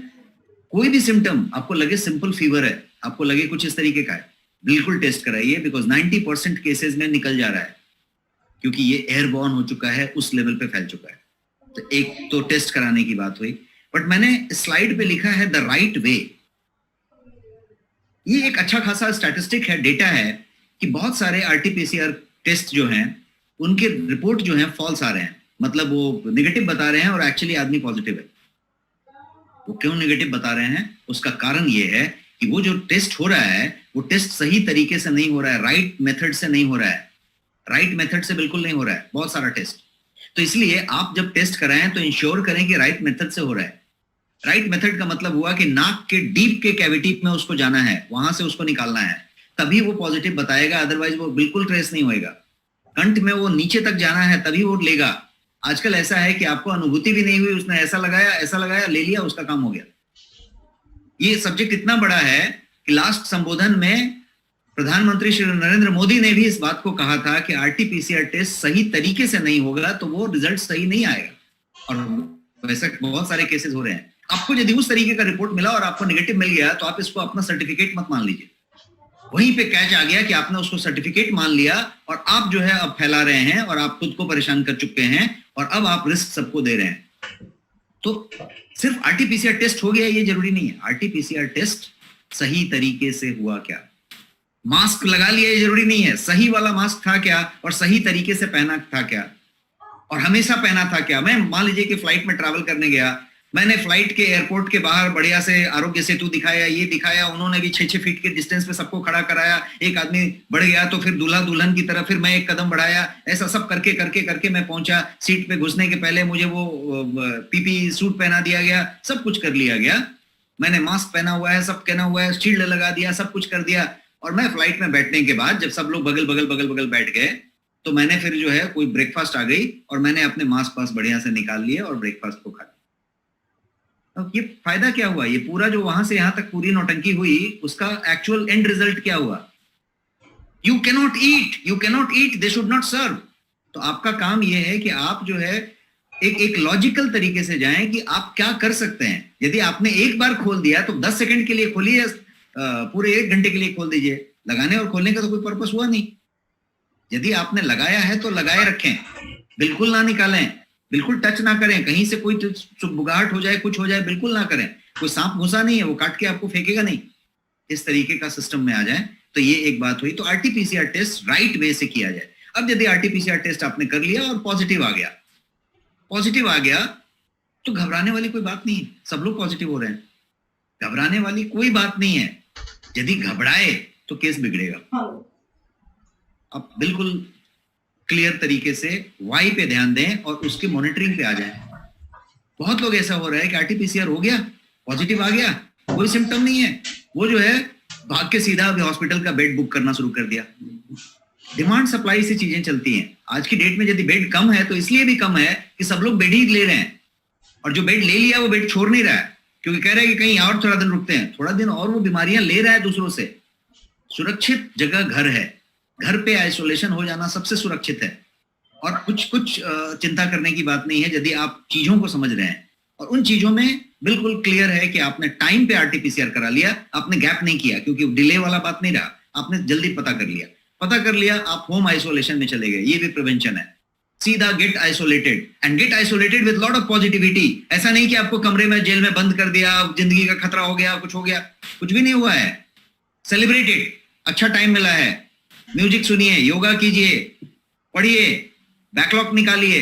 कोई भी सिम्टम आपको लगे, सिंपल फीवर है, आपको लगे कुछ इस तरीके का है, बिल्कुल टेस्ट कराइए, बिकॉज 90% केसेस में निकल जा रहा है, क्योंकि ये एयरबॉर्न हो चुका है, उस लेवल पे फैल चुका है। तो एक तो टेस्ट कराने की बात हुई, बट मैंने स्लाइड पे लिखा है द राइट वे। ये एक अच्छा खासा स्टैटिस्टिक है, डेटा है कि बहुत सारे आरटीपीसीआर टेस्ट जो हैं उनके रिपोर्ट जो हैं फॉल्स आ रहे हैं, मतलब वो नेगेटिव बता रहे हैं और एक्चुअली आदमी पॉजिटिव है। वो क्यों नेगेटिव बता रहे हैं? उसका कारण ये है कि वो जो टेस्ट हो रहा है वो टेस्ट सही तरीके से नहीं हो रहा है, राइट मेथड से नहीं हो रहा है, राइट मेथड से बिल्कुल नहीं हो रहा है बहुत सारा टेस्ट। तो इसलिए आप जब टेस्ट कराएं तो इंश्योर करें कि राइट मेथड से हो रहा है। राइट मेथड का मतलब हुआ कि नाक के डीप के कैविटी में उसको जाना है, वहां से उसको निकालना है, तभी वो पॉजिटिव बताएगा, अदरवाइज वो बिल्कुल ट्रेस नहीं होएगा। कंठ में वो नीचे तक जाना है तभी वो लेगा। आजकल ऐसा है कि आपको अनुभूति भी नहीं हुई, उसने ऐसा लगाया, ले लिया, उसका काम हो गया। ये सब्जेक्ट इतना बड़ा है कि लास्ट संबोधन में प्रधानमंत्री श्री नरेंद्र मोदी ने भी इस बात को कहा था कि आरटीपीसीआर टेस्ट सही तरीके से नहीं होगा तो वो रिजल्ट सही नहीं आएगा, और वैसे बहुत सारे केसेस हो रहे हैं। आपको यदि उस तरीके का रिपोर्ट मिला और आपको नेगेटिव मिल गया तो आप इसको अपना सर्टिफिकेट मत मान लीजिए। वहीं पे कैच आ गया कि आपने उसको सर्टिफिकेट मान लिया और आप जो है अब फैला रहे हैं और आप खुद को परेशान कर चुके हैं और अब आप रिस्क सबको दे रहे हैं। तो सिर्फ आरटीपीसीआर टेस्ट हो गया ये जरूरी नहीं है। आरटीपीसीआर टेस्ट सही तरीके से हुआ क्या, मास्क लगा लिया ये जरूरी नहीं है, सही वाला मास्क था क्या और सही तरीके से पहना था क्या और हमेशा पहना था क्या। मैं मान लीजिए कि फ्लाइट में ट्रैवल करने गया, मैंने फ्लाइट के एयरपोर्ट के बाहर बढ़िया से आरोग्य सेतु दिखाया, ये दिखाया, उन्होंने भी 6-6 फीट के डिस्टेंस पे सबको खड़ा कराया, एक आदमी बढ़ गया तो फिर दूल्हा दुल्हन की तरफ फिर मैं एक कदम बढ़ाया, ऐसा सब करके करके करके मैं पहुंचा। सीट पे घुसने के पहले मुझे वो पीपी सूट पहना दिया गया, सब कुछ कर लिया गया, मैंने मास्क पहना हुआ है, सब कहना हुआ है, शील्ड लगा दिया, सब कुछ कर दिया। और मैं फ्लाइट में बैठने के बाद जब सब लोग बगल बगल बगल बगल बैठ गए तो मैंने फिर जो है कोई ब्रेकफास्ट आ गई और मैंने अपने मास्क पास बढ़िया से निकाल लिए और ब्रेकफास्ट को खा लिया। अब ये फायदा क्या हुआ? ये पूरा जो वहां से यहां तक पूरी नौटंकी हुई, उसका एक्चुअल एंड रिजल्ट क्या हुआ? You cannot eat, they should not serve. तो आपका काम ये है कि आप जो है एक लॉजिकल तरीके से जाएं कि आप क्या कर सकते हैं। यदि आपने एक बार खोल दिया तो 10 सेकंड के लिए खोलिए, पूरे 1 घंटे के लिए खोल दीजिए। लगाने और खोलने का तो कोई पर्पस हुआ नहीं। यदि आपने लगाया है तो लगाए रखें, बिल्कुल ना निकालें, बिल्कुल टच ना करें, कहीं से कोई बुगाहट हो जाए, कुछ हो जाए, बिल्कुल ना करें। कोई सांप घुसा नहीं है, वो काट के आपको फेंकेगा नहीं। इस तरीके का सिस्टम में आ जाए तो ये एक बात हुई। तो आरटीपीसीआर टेस्ट राइट वे से किया जाए। अब यदि आरटीपीसीआर टेस्ट आपने कर लिया और पॉजिटिव आ गया, पॉजिटिव आ गया तो घबराने वाली कोई बात नहीं है, सब लोग पॉजिटिव हो रहे हैं, घबराने वाली कोई बात नहीं है। यदि घबराए तो केस बिगड़ेगा। आप बिल्कुल क्लियर तरीके से वाई पे ध्यान दें और उसके मॉनिटरिंग पे आ जाएं। बहुत लोग ऐसा हो रहा है कि आरटीपीसीआर हो गया, पॉजिटिव आ गया, कोई सिम्टम नहीं है, वो जो है भाग के सीधा हॉस्पिटल का बेड बुक करना शुरू कर दिया। डिमांड सप्लाई से चीजें चलती हैं। आज की डेट में यदि बेड कम है तो इसलिए भी कम है कि सब लोग बेड ही ले रहे हैं, और जो बेड ले लिया वो बेड छोड़ नहीं रहा है, क्योंकि कह रहे हैं कि कहीं और थोड़ा दिन रुकते हैं, थोड़ा दिन और वो बीमारियां ले रहा है दूसरों से। सुरक्षित जगह घर है, घर पे आइसोलेशन हो जाना सबसे सुरक्षित है, और कुछ चिंता करने की बात नहीं है यदि आप चीजों को समझ रहे हैं। और उन चीजों में बिल्कुल क्लियर है कि आपने टाइम पे आरटीपीसीआर करा लिया, आपने गैप नहीं किया, क्योंकि डिले वाला बात नहीं रहा, आपने जल्दी पता कर लिया, आप होम आइसोलेशन में चले गए, ये भी प्रिवेंशन है। सीधा get isolated, and get isolated with lot of positivity. ऐसा नहीं कि आपको कमरे में जेल में बंद कर दिया, जिंदगी का खतरा हो गया, कुछ हो गया, कुछ भी नहीं हुआ है। सेलिब्रेटेड, अच्छा टाइम मिला है, म्यूजिक सुनिए, योगा कीजिए, पढ़िए, बैकलॉग निकालिए,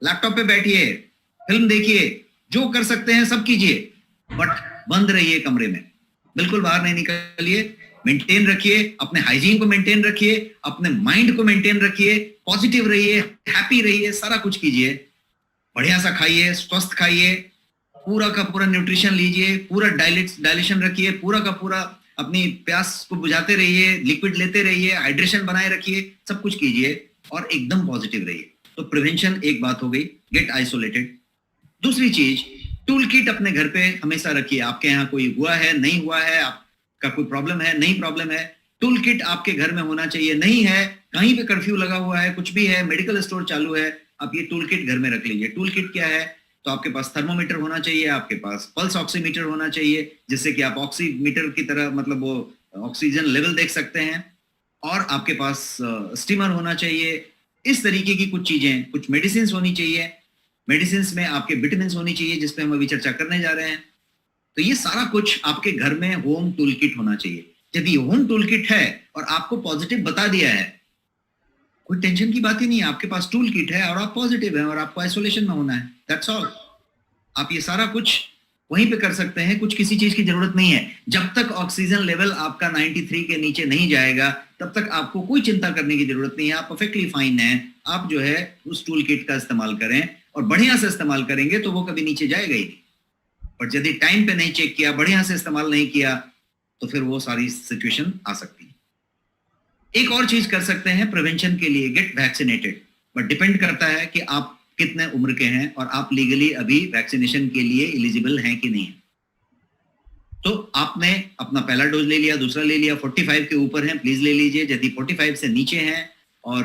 लैपटॉप पे बैठिए, फिल्म देखिए, जो कर सकते हैं सब कीजिए, बट बंद रहिए कमरे में, बिल्कुल बाहर नहीं निकलिए। मेंटेन रखिए, अपने हाइजीन को मेंटेन रखिए, अपने माइंड को मेंटेन रखिए, पॉजिटिव रहिए, हैप्पी रहिए, सारा कुछ कीजिए, बढ़िया सा खाइए, स्वस्थ खाइए, पूरा का पूरा न्यूट्रिशन लीजिए, पूरा डाइलेशन रखिए, पूरा का पूरा अपनी प्यास को बुझाते रहिए, लिक्विड लेते रहिए, हाइड्रेशन बनाए रखिए, सब कुछ कीजिए और एकदम पॉजिटिव रहिए। तो प्रिवेंशन एक बात हो गई, गेट आइसोलेटेड। दूसरी चीज, टूल किट अपने घर पे हमेशा रखिए। आपके यहाँ कोई हुआ है, नहीं हुआ है, आपका कोई प्रॉब्लम है, नहीं प्रॉब्लम है, टूल किट आपके घर में होना चाहिए। नहीं है, कहीं पे कर्फ्यू लगा हुआ है, कुछ भी है, मेडिकल स्टोर चालू है, आप ये टूल किट घर में रख लीजिए। टूल किट क्या है? तो आपके पास थर्मोमीटर होना चाहिए, आपके पास पल्स ऑक्सीमीटर होना चाहिए, जिससे कि आप ऑक्सीमीटर की तरह मतलब वो ऑक्सीजन लेवल देख सकते हैं, और आपके पास स्टीमर होना चाहिए। इस तरीके की कुछ चीजें, कुछ मेडिसिन होनी चाहिए। मेडिसिन में आपके विटामिन होनी चाहिए, जिसपे हम अभी चर्चा करने जा रहे हैं। तो ये सारा कुछ आपके घर में होम टूल किट होना चाहिए। यदि होम टूल किट है और आपको पॉजिटिव बता दिया है, कोई टेंशन की बात ही नहीं है, आपके पास टूल किट है और आप पॉजिटिव हैं और आपको आइसोलेशन में होना है, दैट्स ऑल। आप ये सारा कुछ वहीं पे कर सकते हैं, कुछ किसी चीज की जरूरत नहीं है। जब तक ऑक्सीजन लेवल आपका 93 के नीचे नहीं जाएगा, तब तक आपको कोई चिंता करने की जरूरत नहीं है, आप परफेक्टली फाइन हैं। आप जो है उस टूल किट का इस्तेमाल करें, और बढ़िया से इस्तेमाल करेंगे तो वो कभी नीचे जाएगा ही नहीं। और यदि टाइम पे नहीं चेक किया, बढ़िया से इस्तेमाल नहीं किया, तो फिर वो सारी सिचुएशन आ सकती है। एक और चीज कर सकते हैं प्रिवेंशन के लिए, गेट वैक्सीनेटेड। बट डिपेंड करता है कि आप कितने उम्र के हैं और आप लीगली अभी वैक्सीनेशन के लिए एलिजिबल हैं कि नहीं। तो आपने अपना पहला डोज ले लिया, दूसरा ले लिया, 45 के ऊपर हैं प्लीज ले लीजिए। यदि 45 से नीचे हैं और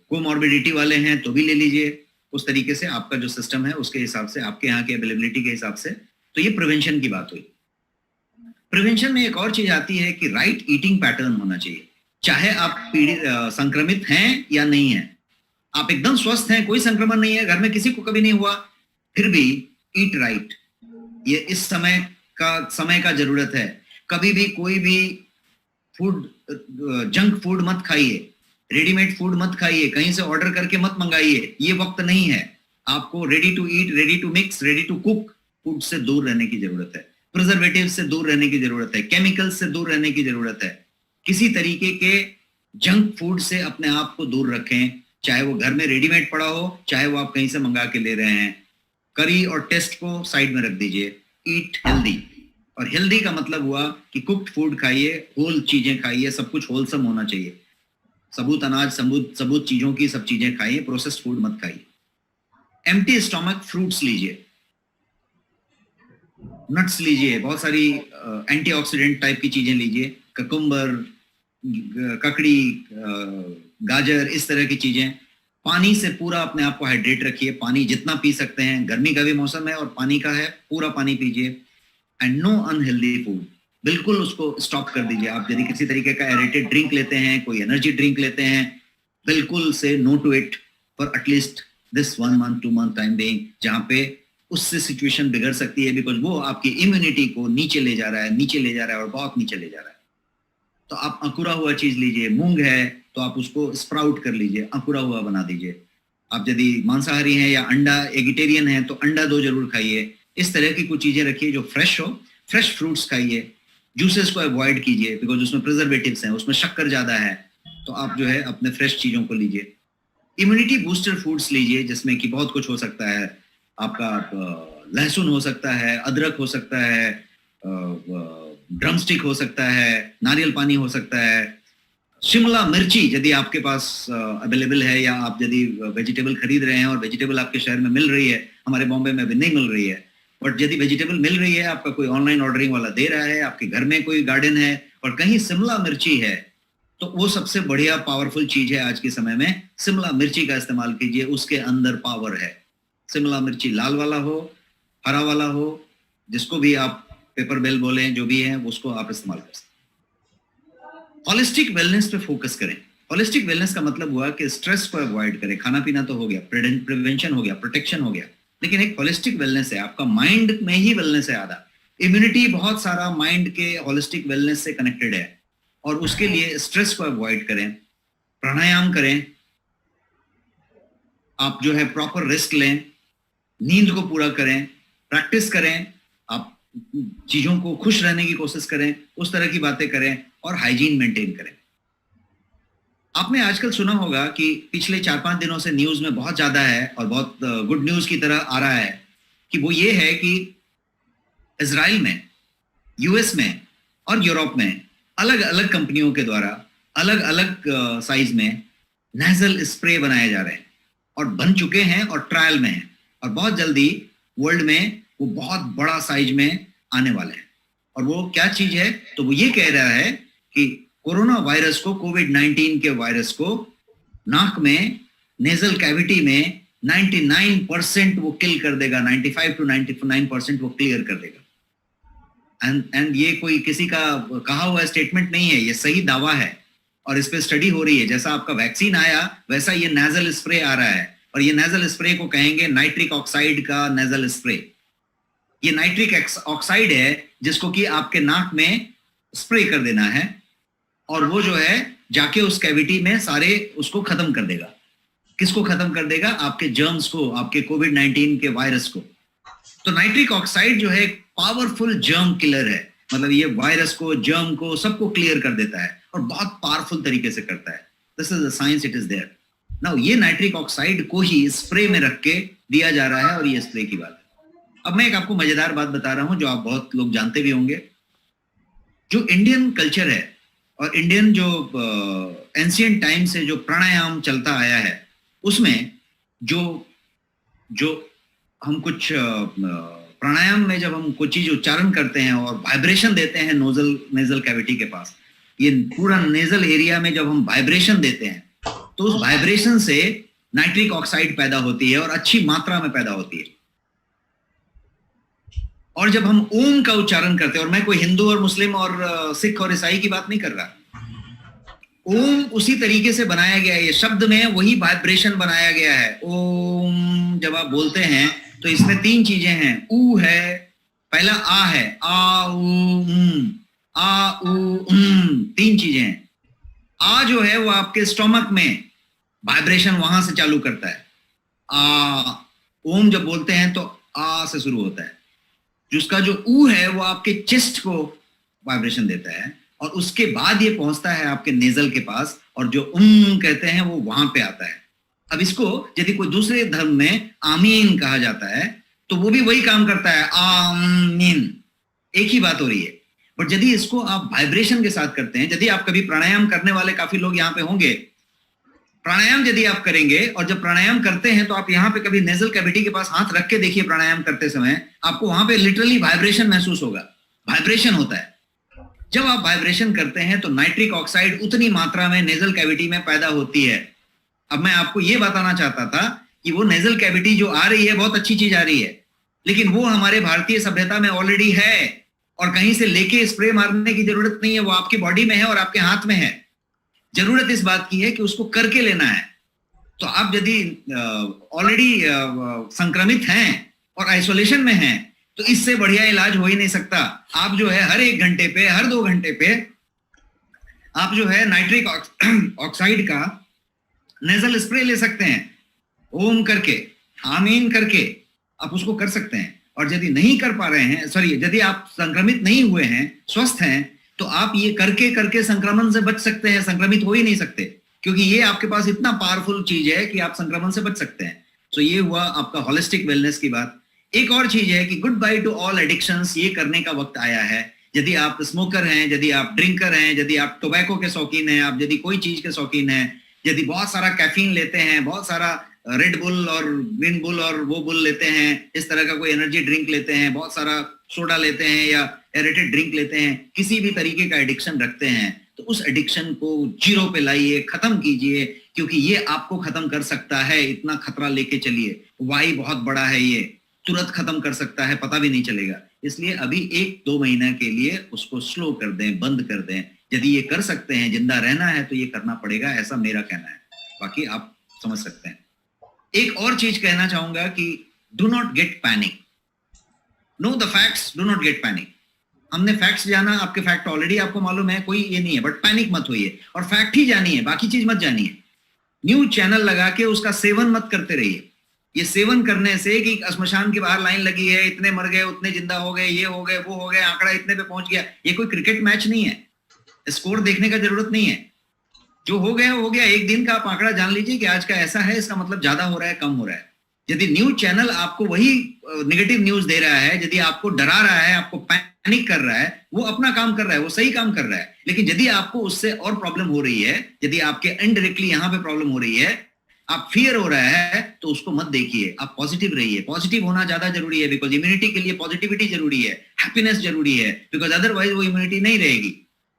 कोमॉर्बिडिटी वाले हैं तो भी ले लीजिए। उस तरीके से आपका जो सिस्टम है उसके हिसाब से, आपके यहाँ की अवेलेबिलिटी के हिसाब से। तो ये प्रिवेंशन की बात हुई। प्रिवेंशन में एक और चीज आती है कि राइट ईटिंग पैटर्न होना चाहिए। चाहे आप संक्रमित हैं या नहीं है, आप एकदम स्वस्थ हैं, कोई संक्रमण नहीं है, घर में किसी को कभी नहीं हुआ, फिर भी ईट राइट। ये इस समय का जरूरत है। कभी भी कोई भी फूड, जंक फूड मत खाइए, रेडीमेड फूड मत खाइए, कहीं से ऑर्डर करके मत मंगाइए, ये वक्त नहीं है। आपको ready to eat, ready to mix, ready to cook food से दूर रहने की जरूरत है। प्रिजर्वेटिव से दूर रहने की जरूरत है, केमिकल से दूर रहने की जरूरत है। किसी तरीके के जंक फूड से अपने आप को दूर रखें, चाहे वो घर में रेडीमेड पड़ा हो, चाहे वो आप कहीं से मंगा के ले रहे हैं। करी और टेस्ट को साइड में रख दीजिए, ईट हेल्दी। और हेल्दी का मतलब हुआ कि कुक्ड फूड खाइए, होल चीजें खाइए, सब कुछ होलसम होना चाहिए। सबूत अनाज, सबूत चीजों की सब चीजें खाइए, प्रोसेस्ड फूड मत खाइए। एम्प्टी स्टमक फ्रूट्स लीजिए, नट्स लीजिए, बहुत सारी एंटीऑक्सीडेंट टाइप की चीजें लीजिए, ककुम्बर, ककड़ी, गाजर, इस तरह की चीजें। पानी से पूरा अपने आप को हाइड्रेट रखिए, पानी जितना पी सकते हैं, गर्मी का भी मौसम है और पानी का है, पूरा पानी पीजिए। एंड नो अनहेल्दी फूड, बिल्कुल उसको स्टॉप कर दीजिए। आप यदि किसी तरीके का एरेटेड ड्रिंक लेते हैं, कोई एनर्जी ड्रिंक लेते हैं, बिल्कुल से no to it for at least this 1 month 2 month time being, जहां पे उससे सिचुएशन बिगड़ सकती है, बिकॉज वो आपकी इम्यूनिटी को नीचे ले जा रहा है और बहुत नीचे ले जा रहा है। तो आप अंकुरा हुआ चीज लीजिए, मूंग है तो आप उसको स्प्राउट कर लीजिए, अंकुरा हुआ बना दीजिए। आप यदि मांसाहारी हैं या अंडा एगिटेरियन है तो अंडा 2 जरूर खाइए। इस तरह की कुछ चीजें रखिए जो फ्रेश हो। फ्रेश फ्रूट्स खाइए। जूसेस को अवॉइड कीजिए बिकॉज उसमें प्रिजर्वेटिव्स हैं, उसमें शक्कर ज्यादा है, तो आप जो है अपने फ्रेश चीजों को लीजिए। इम्यूनिटी बूस्टर फूड्स लीजिए जिसमें कि बहुत कुछ हो सकता है। आपका लहसुन हो सकता है, अदरक हो सकता है, ड्रमस्टिक हो सकता है, नारियल पानी हो सकता है, शिमला मिर्ची यदि आपके पास अवेलेबल है, या आप यदि वेजिटेबल खरीद रहे हैं और वेजिटेबल आपके शहर में मिल रही है, हमारे बॉम्बे में अभी नहीं मिल रही है, बट यदि वेजिटेबल मिल रही है, आपका कोई ऑनलाइन ऑर्डरिंग वाला दे रहा है, आपके घर में कोई गार्डन है और कहीं शिमला मिर्ची है, तो वो सबसे बढ़िया पावरफुल चीज है आज के समय में। शिमला मिर्ची का इस्तेमाल कीजिए, उसके अंदर पावर है। शिमला मिर्ची लाल वाला हो, हरा वाला हो, जिसको भी आप पेपर बेल बोले, जो भी है उसको आप इस्तेमाल कर सकते। हॉलिस्टिक वेलनेस पे फोकस करें। हॉलिस्टिक वेलनेस का मतलब हुआ कि स्ट्रेस को अवॉइड करें। खाना पीना तो हो गया, प्रिवेंशन हो गया, प्रोटेक्शन हो गया, लेकिन एक हॉलिस्टिक वेलनेस है, आपका माइंड में ही वेलनेस है आधा। इम्यूनिटी बहुत सारा माइंड के हॉलिस्टिक वेलनेस से कनेक्टेड है, और उसके लिए स्ट्रेस को अवॉइड करें, प्राणायाम करें, आप जो है प्रॉपर रेस्ट लें, नींद को पूरा करें, प्रैक्टिस करें, आप चीजों को खुश रहने की कोशिश करें, उस तरह की बातें करें, और हाइजीन मेंटेन करें। आपने आजकल सुना होगा कि पिछले 4-5 दिनों से न्यूज में बहुत ज्यादा है और बहुत गुड न्यूज की तरह आ रहा है कि वो ये है कि इजराइल में, यूएस में और यूरोप में अलग अलग कंपनियों के द्वारा अलग अलग साइज में नेजल स्प्रे बनाए जा रहे हैं और बन चुके हैं और ट्रायल में हैं, और बहुत जल्दी वर्ल्ड में वो बहुत बड़ा साइज में आने वाले हैं। और वो क्या चीज है, तो वो ये कह रहा है कि कोरोना वायरस को, कोविड-19 के वायरस को नाक में, नेजल कैविटी में 99% वो किल कर देगा, 95 to 99% वो क्लियर कर देगा। एंड ये कोई किसी का कहा हुआ स्टेटमेंट नहीं है, ये सही दावा है और इस पे स्टडी हो रही है। जैसा आपका वैक्सीन आया वैसा ये नेजल स्प्रे आ रहा है, और ये नेजल स्प्रे को कहेंगे नाइट्रिक ऑक्साइड का नेजल स्प्रे। ये नाइट्रिक ऑक्साइड है जिसको कि आपके नाक में स्प्रे कर देना है, और वो जो है जाके उस कैविटी में सारे उसको खत्म कर देगा। किसको खत्म कर देगा? आपके जर्म्स को, आपके कोविड-19 के वायरस को। तो नाइट्रिक ऑक्साइड जो है एक पावरफुल जर्म किलर है, मतलब ये वायरस को, जर्म को, सबको क्लियर कर देता है और बहुत पावरफुल तरीके से करता है। This is the science, it is there. Now ये नाइट्रिक ऑक्साइड को ही स्प्रे में रख के दिया जा रहा है, और ये स्प्रे की बात है। अब मैं एक आपको मजेदार बात बता रहा हूं जो आप बहुत लोग जानते भी होंगे। जो इंडियन कल्चर है और इंडियन जो एंशिएंट टाइम से जो प्राणायाम चलता आया है, उसमें जो हम कुछ प्राणायाम में जब हम कुछ चीज उच्चारण करते हैं और वाइब्रेशन देते हैं नेजल कैविटी के पास, ये पूरा नेजल एरिया में जब हम वाइब्रेशन देते हैं तो उस वाइब्रेशन से नाइट्रिक ऑक्साइड पैदा होती है और अच्छी मात्रा में पैदा होती है। और जब हम ओम का उच्चारण करते हैं, और मैं कोई हिंदू और मुस्लिम और सिख और ईसाई की बात नहीं कर रहा, ओम उसी तरीके से बनाया गया है, ये शब्द में वही वाइब्रेशन बनाया गया है। ओम जब आप बोलते हैं तो इसमें 3 चीजें हैं। ऊ है, पहला आ है, आ ऊ आ ऊ 3 चीजें हैं। आ जो है वो आपके स्टोमक में वाइब्रेशन वहां से चालू करता है। आ, ओम जब बोलते हैं तो आ से शुरू होता है। जिसका जो ऊ है वो आपके चेस्ट को वाइब्रेशन देता है, और उसके बाद ये पहुंचता है आपके नेजल के पास, और जो कहते हैं वो वहां पे आता है। अब इसको यदि कोई दूसरे धर्म में आमीन कहा जाता है तो वो भी वही काम करता है, आमीन, एक ही बात हो रही है। बट यदि इसको आप वाइब्रेशन के साथ करते हैं, यदि आप कभी प्राणायाम करने वाले काफी लोग यहाँ पे होंगे, प्राणायाम यदि आप करेंगे और जब प्राणायाम करते हैं तो आप यहाँ पे कभी नेजल कैविटी के पास हाथ रख के देखिए प्राणायाम करते समय, आपको वहां पे लिटरली वाइब्रेशन महसूस होगा। वाइब्रेशन होता है। जब आप वाइब्रेशन करते हैं तो नाइट्रिक ऑक्साइड उतनी मात्रा में नेजल कैविटी में पैदा होती है। अब मैं आपको ये बताना चाहता था कि वो नेजल कैविटी जो आ रही है बहुत अच्छी चीज आ रही है, लेकिन वो हमारे भारतीय सभ्यता में ऑलरेडी है, और कहीं से लेके स्प्रे मारने की जरूरत नहीं है, वो आपकी बॉडी में है और आपके हाथ में है। जरूरत इस बात की है कि उसको करके लेना है। तो आप यदि ऑलरेडी संक्रमित हैं और आइसोलेशन में हैं तो इससे बढ़िया इलाज हो ही नहीं सकता। आप जो है हर 1 घंटे पे, हर 2 घंटे पे आप जो है नाइट्रिक ऑक्साइड का नेजल स्प्रे ले सकते हैं। ओम करके, आमीन करके आप उसको कर सकते हैं। और यदि नहीं कर पा रहे हैं, सॉरी, यदि आप संक्रमित नहीं हुए हैं, स्वस्थ हैं, तो आप ये करके करके संक्रमण से बच सकते हैं। संक्रमित हो ही नहीं सकते, क्योंकि ये आपके पास इतना पावरफुल चीज है कि आप संक्रमण से बच सकते हैं। तो ये हुआ आपका होलिस्टिक वेलनेस की बात। एक और चीज है कि good by two all addictions, ये करने का वक्त आया है। यदि आप स्मोकर हैं, यदि आप ड्रिंकर हैं, यदि आप टोबैको के शौकीन हैं, आप यदि कोई चीज के शौकीन हैं, यदि बहुत सारा कैफीन लेते हैं, बहुत सारा रेड बुल और ग्रीन बुल और वो बुल लेते हैं, इस तरह का कोई एनर्जी ड्रिंक लेते हैं, बहुत सारा सोडा लेते हैं या एरेटेड ड्रिंक लेते हैं, किसी भी तरीके का एडिक्शन रखते हैं, तो उस एडिक्शन को जीरो पे लाइए, खत्म कीजिए, क्योंकि ये आपको खत्म कर सकता है। इतना खतरा लेके चलिए, वाई बहुत बड़ा है, ये तुरंत खत्म कर सकता है, पता भी नहीं चलेगा। इसलिए अभी 1-2 महीना के लिए उसको स्लो कर दें, बंद कर दें। यदि ये कर सकते हैं, जिंदा रहना है तो ये करना पड़ेगा, ऐसा मेरा कहना है। बाकी आप समझ सकते हैं। एक और चीज कहना चाहूंगा कि do not get panic, know the facts, do not get panic. हमने फैक्ट्स जाना, आपके फैक्ट ऑलरेडी आपको मालूम है, कोई ये नहीं है, बट पैनिक मत होइए और फैक्ट ही जानिए, बाकी चीज मत जानिए। न्यूज चैनल लगा के उसका सेवन मत करते रहिए। ये सेवन करने से कि श्मशान के बाहर लाइन लगी है, इतने मर गए, उतने जिंदा हो गए, ये हो गए, वो हो गए, आंकड़ा इतने पे पहुंच गया, ये कोई क्रिकेट मैच नहीं है। स्कोर देखने का जरूरत नहीं है, जो हो गया हो गया। एक दिन का आप आंकड़ा जान लीजिए कि आज का ऐसा है, इसका मतलब ज्यादा हो रहा है, कम हो रहा है। यदि न्यूज चैनल आपको वही नेगेटिव न्यूज दे रहा है, यदि आपको डरा रहा है, आपको पैनिक कर रहा है, वो अपना काम कर रहा है, वो सही काम कर रहा है। लेकिन यदि आपको उससे और प्रॉब्लम हो रही है, यदि आपके इनडायरेक्टली यहाँ पे प्रॉब्लम हो रही है, आप फियर हो रहा है, तो उसको मत देखिए, आप पॉजिटिव रहिए। पॉजिटिव होना ज्यादा जरूरी है, बिकॉज इम्यूनिटी के लिए पॉजिटिविटी जरूरी है, हैप्पीनेस जरूरी है, बिकॉज अदरवाइज वो इम्यूनिटी नहीं रहेगी।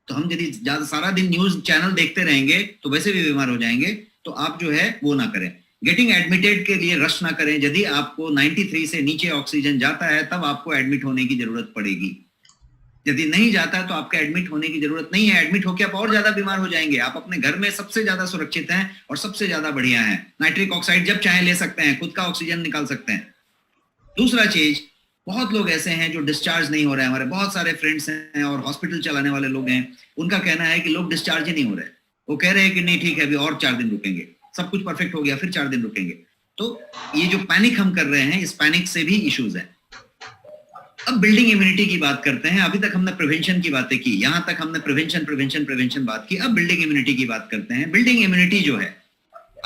तो हम यदि ज्यादा सारा दिन न्यूज चैनल देखते रहेंगे तो वैसे भी बीमार हो जाएंगे। तो आप जो है वो ना करें। गेटिंग एडमिटेड के लिए रश ना करें। यदि आपको 93 से नीचे ऑक्सीजन जाता है, तब आपको एडमिट होने की जरूरत पड़ेगी। यदि नहीं जाता है तो आपके एडमिट होने की जरूरत नहीं है। एडमिट होकर आप और ज्यादा बीमार हो जाएंगे। आप अपने घर में सबसे ज्यादा सुरक्षित हैं और सबसे ज्यादा बढ़िया हैं। नाइट्रिक ऑक्साइड जब चाहे ले सकते हैं, खुद का ऑक्सीजन निकाल सकते हैं। दूसरा चीज, बहुत लोग ऐसे हैं जो डिस्चार्ज नहीं हो रहे हैं। हमारे बहुत सारे फ्रेंड्स हैं और हॉस्पिटल चलाने वाले लोग हैं, उनका कहना है कि लोग डिस्चार्ज ही नहीं हो रहे। वो कह रहे हैं कि नहीं ठीक है, अभी और 4 दिन रुकेंगे, सब कुछ परफेक्ट हो गया, फिर 4 दिन रुकेंगे। तो ये जो पैनिक हम कर रहे हैं, इस पैनिक से भी इश्यूज है। अब बिल्डिंग इम्यूनिटी की बात करते हैं। अभी तक हमने प्रिवेंशन की बातें की, यहां तक हमने प्रिवेंशन बात की। अब बिल्डिंग इम्यूनिटी की बात करते हैं। बिल्डिंग इम्यूनिटी जो है,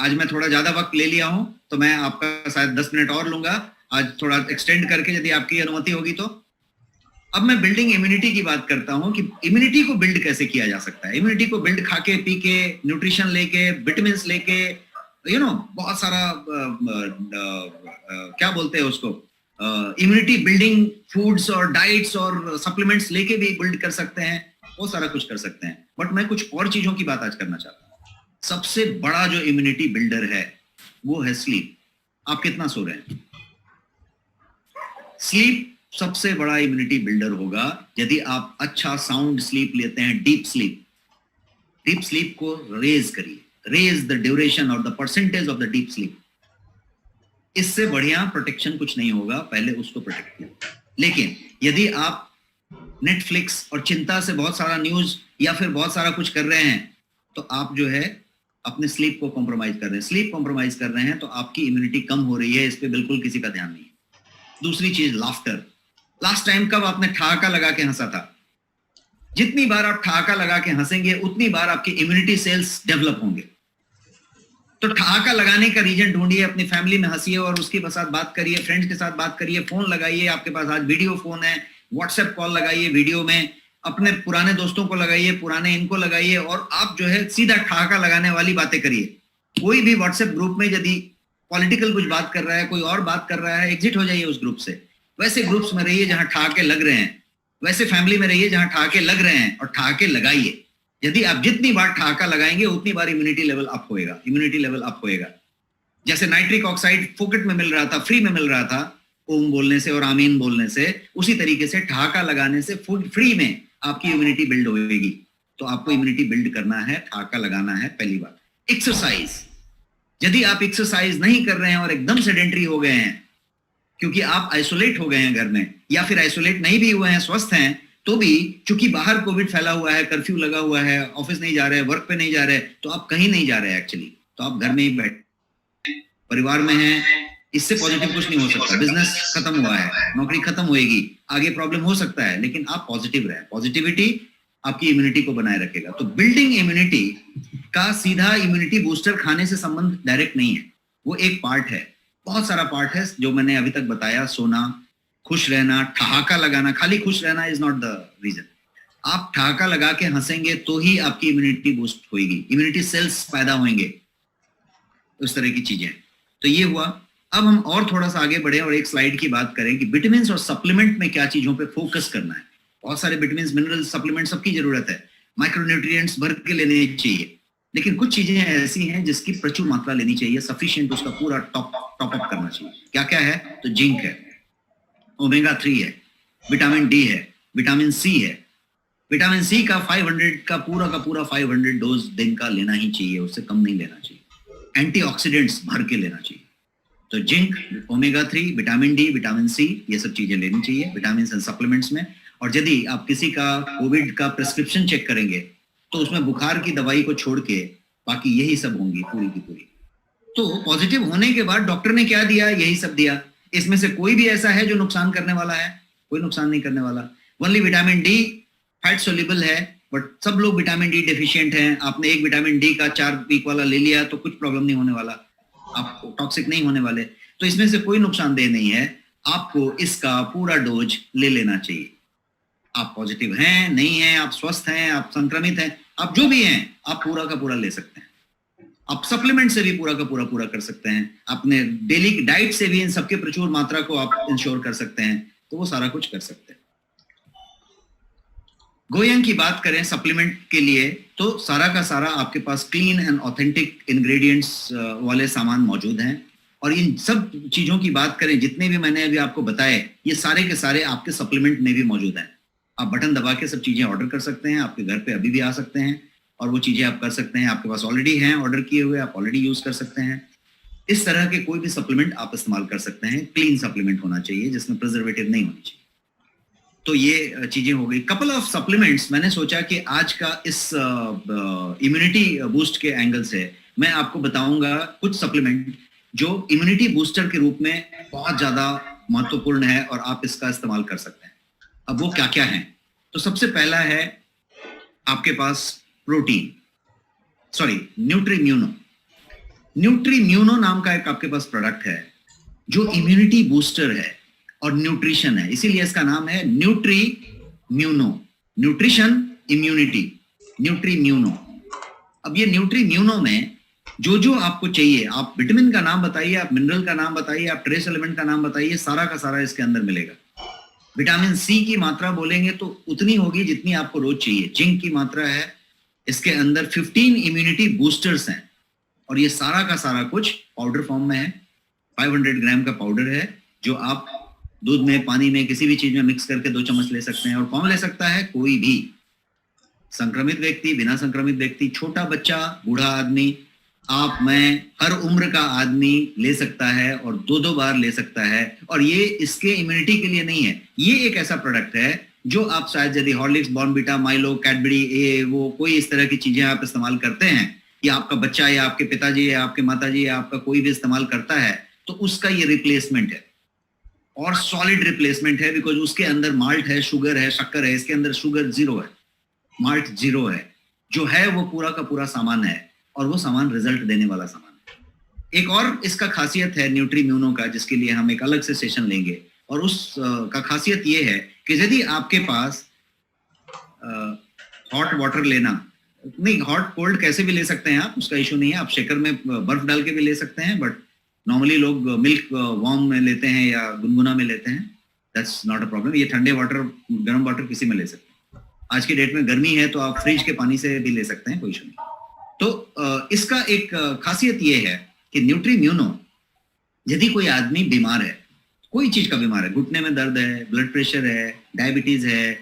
आज मैं थोड़ा ज्यादा वक्त ले लिया हूं, तो मैं आपका शायद 10 मिनट और लूंगा आज, थोड़ा एक्सटेंड करके, यदि आपकी अनुमति होगी तो। अब मैं बिल्डिंग इम्यूनिटी की बात करता हूं कि इम्यूनिटी को बिल्ड कैसे किया जा सकता है। इम्यूनिटी को बिल्ड खाके पी के, न्यूट्रिशन लेके, विटामिन लेके, बहुत सारा क्या बोलते हैं उसको, इम्यूनिटी बिल्डिंग फूड्स और डाइट्स और सप्लीमेंट्स लेके भी बिल्ड कर सकते हैं, बहुत सारा कुछ कर सकते हैं। बट मैं कुछ और चीजों की बात आज करना चाहता हूँ। सबसे बड़ा जो इम्यूनिटी बिल्डर है वो है स्लीप। आप कितना सो रहे हैं? स्लीप सबसे बड़ा इम्यूनिटी बिल्डर होगा। यदि आप अच्छा साउंड स्लीप लेते हैं, डीप स्लीप को रेज करिए, रेज द ड्यूरेशन और the percentage of the deep sleep. इससे बढ़िया प्रोटेक्शन कुछ नहीं होगा, पहले उसको प्रोटेक्ट कीजिए। लेकिन यदि आप नेटफ्लिक्स और चिंता से बहुत सारा न्यूज या फिर बहुत सारा कुछ कर रहे हैं, तो आप जो है अपने स्लीप को कॉम्प्रोमाइज कर रहे हैं। स्लीप कॉम्प्रोमाइज कर रहे हैं तो आपकी इम्यूनिटी कम हो रही है, इस पे बिल्कुल किसी का ध्यान नहीं है। दूसरी चीज, लाफ्टर। लास्ट टाइम कब आपने ठहाका लगा के हंसा था? जितनी बार आप ठहाका लगा के हंसेंगे, उतनी बार आपकी इम्यूनिटी सेल्स डेवलप होंगे। तो ठहाका लगाने का रीजन ढूंढिए, अपनी फैमिली में हंसिए और उसके साथ बात करिए, फ्रेंड्स के साथ बात करिए, फोन लगाइए, आपके पास आज वीडियो फोन है, व्हाट्सएप कॉल लगाइए वीडियो में, अपने पुराने दोस्तों को लगाइए, पुराने इनको लगाइए, और आप जो है सीधा ठहाका लगाने वाली बातें करिए। कोई भी व्हाट्सएप ग्रुप में यदि पॉलिटिकल कुछ बात कर रहा है, कोई और बात कर रहा है, एग्जिट हो जाइए उस ग्रुप से। वैसे ग्रुप्स में रहिए जहां ठहाके लग रहे हैं, वैसे फैमिली में रहिए जहां ठहाके लग रहे हैं, और ठहाके लगाइए। यदि आप जितनी बार ठहाका लगाएंगे उतनी बार इम्यूनिटी लेवल अप होएगा। जैसे नाइट्रिक ऑक्साइड फोकट में मिल रहा था, फ्री में मिल रहा था ओम बोलने से और आमीन बोलने से, उसी तरीके से ठहाका लगाने से फ्री में आपकी इम्यूनिटी बिल्ड होगी। तो आपको इम्यूनिटी बिल्ड करना है, ठहाका लगाना है। पहली बात, एक्सरसाइज। यदि आप एक्सरसाइज नहीं कर रहे हैं और एकदम सेडेंटरी हो गए हैं क्योंकि आप आइसोलेट हो गए हैं घर में, या फिर आइसोलेट नहीं भी हुए हैं, स्वस्थ हैं, तो भी चूंकि बाहर कोविड फैला हुआ है, कर्फ्यू लगा हुआ है, ऑफिस नहीं जा रहे, वर्क पे नहीं जा रहे, तो आप कहीं नहीं जा रहे एक्चुअली, तो आप घर में ही बैठे, परिवार में है, इससे पॉजिटिव कुछ नहीं हो सकता। बिजनेस खत्म हुआ है, नौकरी खत्म होएगी, आगे प्रॉब्लम हो सकता है, लेकिन आप पॉजिटिव रहे। पॉजिटिविटी आपकी इम्यूनिटी को बनाए रखेगा। तो बिल्डिंग इम्यूनिटी का सीधा इम्यूनिटी बूस्टर खाने से संबंध डायरेक्ट नहीं है, वो एक पार्ट है, बहुत सारा पार्ट है जो मैंने अभी तक बताया। सोना, खुश रहना, ठहाका लगाना। खाली खुश रहना इज नॉट द रीजन। आप ठहाका लगा के हंसेंगे तो ही आपकी इम्यूनिटी बूस्ट होगी, इम्यूनिटी सेल्स पैदा होंगे, उस तरह की चीजें। तो ये हुआ। अब हम और थोड़ा सा आगे बढ़े और एक स्लाइड की बात करें कि विटामिन और सप्लीमेंट में क्या चीजों पे फोकस करना है। बहुत सारे विटामिन, मिनरल, सप्लीमेंट सबकी जरूरत है, माइक्रोन्यूट्रिएंट्स भर के लेने चाहिए, लेकिन कुछ चीजें ऐसी हैं जिसकी प्रचुर मात्रा लेनी चाहिए, सफिशिएंट, उसका पूरा टॉप अप करना चाहिए। क्या क्या है? तो जिंक है, ओमेगा 3 है, विटामिन डी है, विटामिन सी है। विटामिन सी का 500 का पूरा 500 डोज दिन का लेना ही चाहिए, उससे कम नहीं लेना चाहिए। एंटीऑक्सीडेंट्स भर के लेना चाहिए। तो zinc, omega 3, vitamin D, vitamin C, ये सब चीजें लेनी चाहिए विटामिन एंड सप्लीमेंट्स में। और यदि आप किसी का कोविड का प्रिस्क्रिप्शन चेक करेंगे तो उसमें बुखार की दवाई को छोड़ के बाकी यही सब होंगी पूरी की पूरी। तो पॉजिटिव होने के बाद डॉक्टर ने क्या दिया? यही सब दिया। इसमें से कोई भी ऐसा है जो नुकसान करने वाला है? कोई नुकसान नहीं करने वाला। Only vitamin D fat soluble है, बट सब लोग विटामिन डी डेफिशिएंट हैं। आपने एक विटामिन डी का 4 वीक वाला ले लिया तो कुछ प्रॉब्लम नहीं होने वाला, आप टॉक्सिक नहीं होने वाले। तो इसमें से कोई नुकसानदेह नहीं है, आपको इसका पूरा डोज ले लेना चाहिए। आप पॉजिटिव हैं, नहीं हैं, आप स्वस्थ हैं, आप संक्रमित हैं, आप जो भी हैं, आप पूरा का पूरा ले सकते हैं। आप सप्लीमेंट से भी पूरा का पूरा कर सकते हैं, अपने डेली डाइट से भी इन सबके प्रचुर मात्रा को आप इंश्योर कर सकते हैं, तो वो सारा कुछ कर सकते हैं। गोयंग की बात करें सप्लीमेंट के लिए, तो सारा का सारा आपके पास क्लीन एंड ऑथेंटिक इंग्रेडिएंट्स वाले सामान मौजूद हैं। और इन सब चीजों की बात करें, जितने भी मैंने अभी आपको बताए, ये सारे के सारे आपके सप्लीमेंट में भी मौजूद हैं। आप बटन दबा के सब चीजें ऑर्डर कर सकते हैं, आपके घर पे अभी भी आ सकते हैं और वो चीजें आप कर सकते हैं। आपके पास ऑलरेडी हैं ऑर्डर किए हुए, आप ऑलरेडी यूज कर सकते हैं। इस तरह के कोई भी सप्लीमेंट आप इस्तेमाल कर सकते हैं। क्लीन सप्लीमेंट होना चाहिए जिसमें प्रिजर्वेटिव नहीं होनी चाहिए। तो ये चीजें हो गई। कपल ऑफ सप्लीमेंट्स मैंने सोचा कि आज का इस इम्यूनिटी बूस्ट के एंगल से मैं आपको बताऊंगा कुछ सप्लीमेंट जो इम्यूनिटी बूस्टर के रूप में बहुत ज्यादा महत्वपूर्ण है और आप इसका इस्तेमाल कर सकते हैं। अब वो क्या क्या है? तो सबसे पहला है आपके पास प्रोटीन, न्यूट्रीम्यूनो। न्यूट्रीम्यूनो नाम का एक आपके पास प्रोडक्ट है जो इम्यूनिटी बूस्टर है और न्यूट्रिशन है, इसीलिए इसका नाम है न्यूट्रीम्यूनो। Nutrition, immunity, न्यूट्रीम्यूनो। अब ये न्यूट्रीम्यूनो में जो जो आपको चाहिए, आप विटामिन का नाम बताइए, आप मिनरल का नाम बताइए, आप ट्रेस एलिमेंट का नाम बताइए, सारा का सारा इसके अंदर मिलेगा। विटामिन सी की मात्रा बोलेंगे तो उतनी होगी जितनी आपको रोज चाहिए। जिंक की मात्रा है इसके अंदर, 15 इम्यूनिटी बूस्टर्स हैं और ये सारा का सारा कुछ पाउडर फॉर्म में है। 500 ग्राम का पाउडर है जो आप दूध में, पानी में, किसी भी चीज में मिक्स करके 2 चम्मच ले सकते हैं। और कौन ले सकता है? कोई भी संक्रमित व्यक्ति, बिना संक्रमित व्यक्ति, छोटा बच्चा, बूढ़ा आदमी, आप, मैं, हर उम्र का आदमी ले सकता है और 2-2 बार ले सकता है। और ये इसके इम्यूनिटी के लिए नहीं है, ये एक ऐसा प्रोडक्ट है जो आप शायद यदि हॉर्लिक्स, बॉर्नविटा, माइलो, कैडबरी, वो कोई इस तरह की चीजें आप इस्तेमाल करते हैं, या आपका बच्चा या आपके पिताजी या आपके माताजी या आपका कोई भी इस्तेमाल करता है, तो उसका ये रिप्लेसमेंट है और सॉलिड रिप्लेसमेंट है। बिकॉज उसके अंदर माल्ट है, शुगर है, शक्कर है, इसके अंदर शुगर 0 है, माल्ट 0 है। जो है वो पूरा का पूरा सामान है और वो सामान रिजल्ट देने वाला सामान है। एक और इसका खासियत है न्यूट्रीम्यूनो का, जिसके लिए हम एक अलग से सेशन लेंगे। और उस का खासियत ये है कि यदि आपके पास हॉट वाटर लेना, नहीं, हॉट कोल्ड कैसे भी ले सकते हैं आप, उसका इशू नहीं है। आप शेकर में बर्फ डाल के भी ले सकते हैं, बट नॉर्मली लोग मिल्क वार्म में लेते हैं या गुनगुना में लेते हैं, दैट्स नॉट अ प्रॉब्लम। ये ठंडे वाटर, गर्म वाटर किसी में ले सकते हैं। आज की डेट में गर्मी है तो आप फ्रिज के पानी से भी ले सकते हैं, कोई इशू नहीं। तो इसका एक खासियत ये है कि न्यूट्रीम्यूनो, यदि कोई आदमी बीमार है, कोई चीज का बीमार है, घुटने में दर्द है, ब्लड प्रेशर है, डायबिटीज है,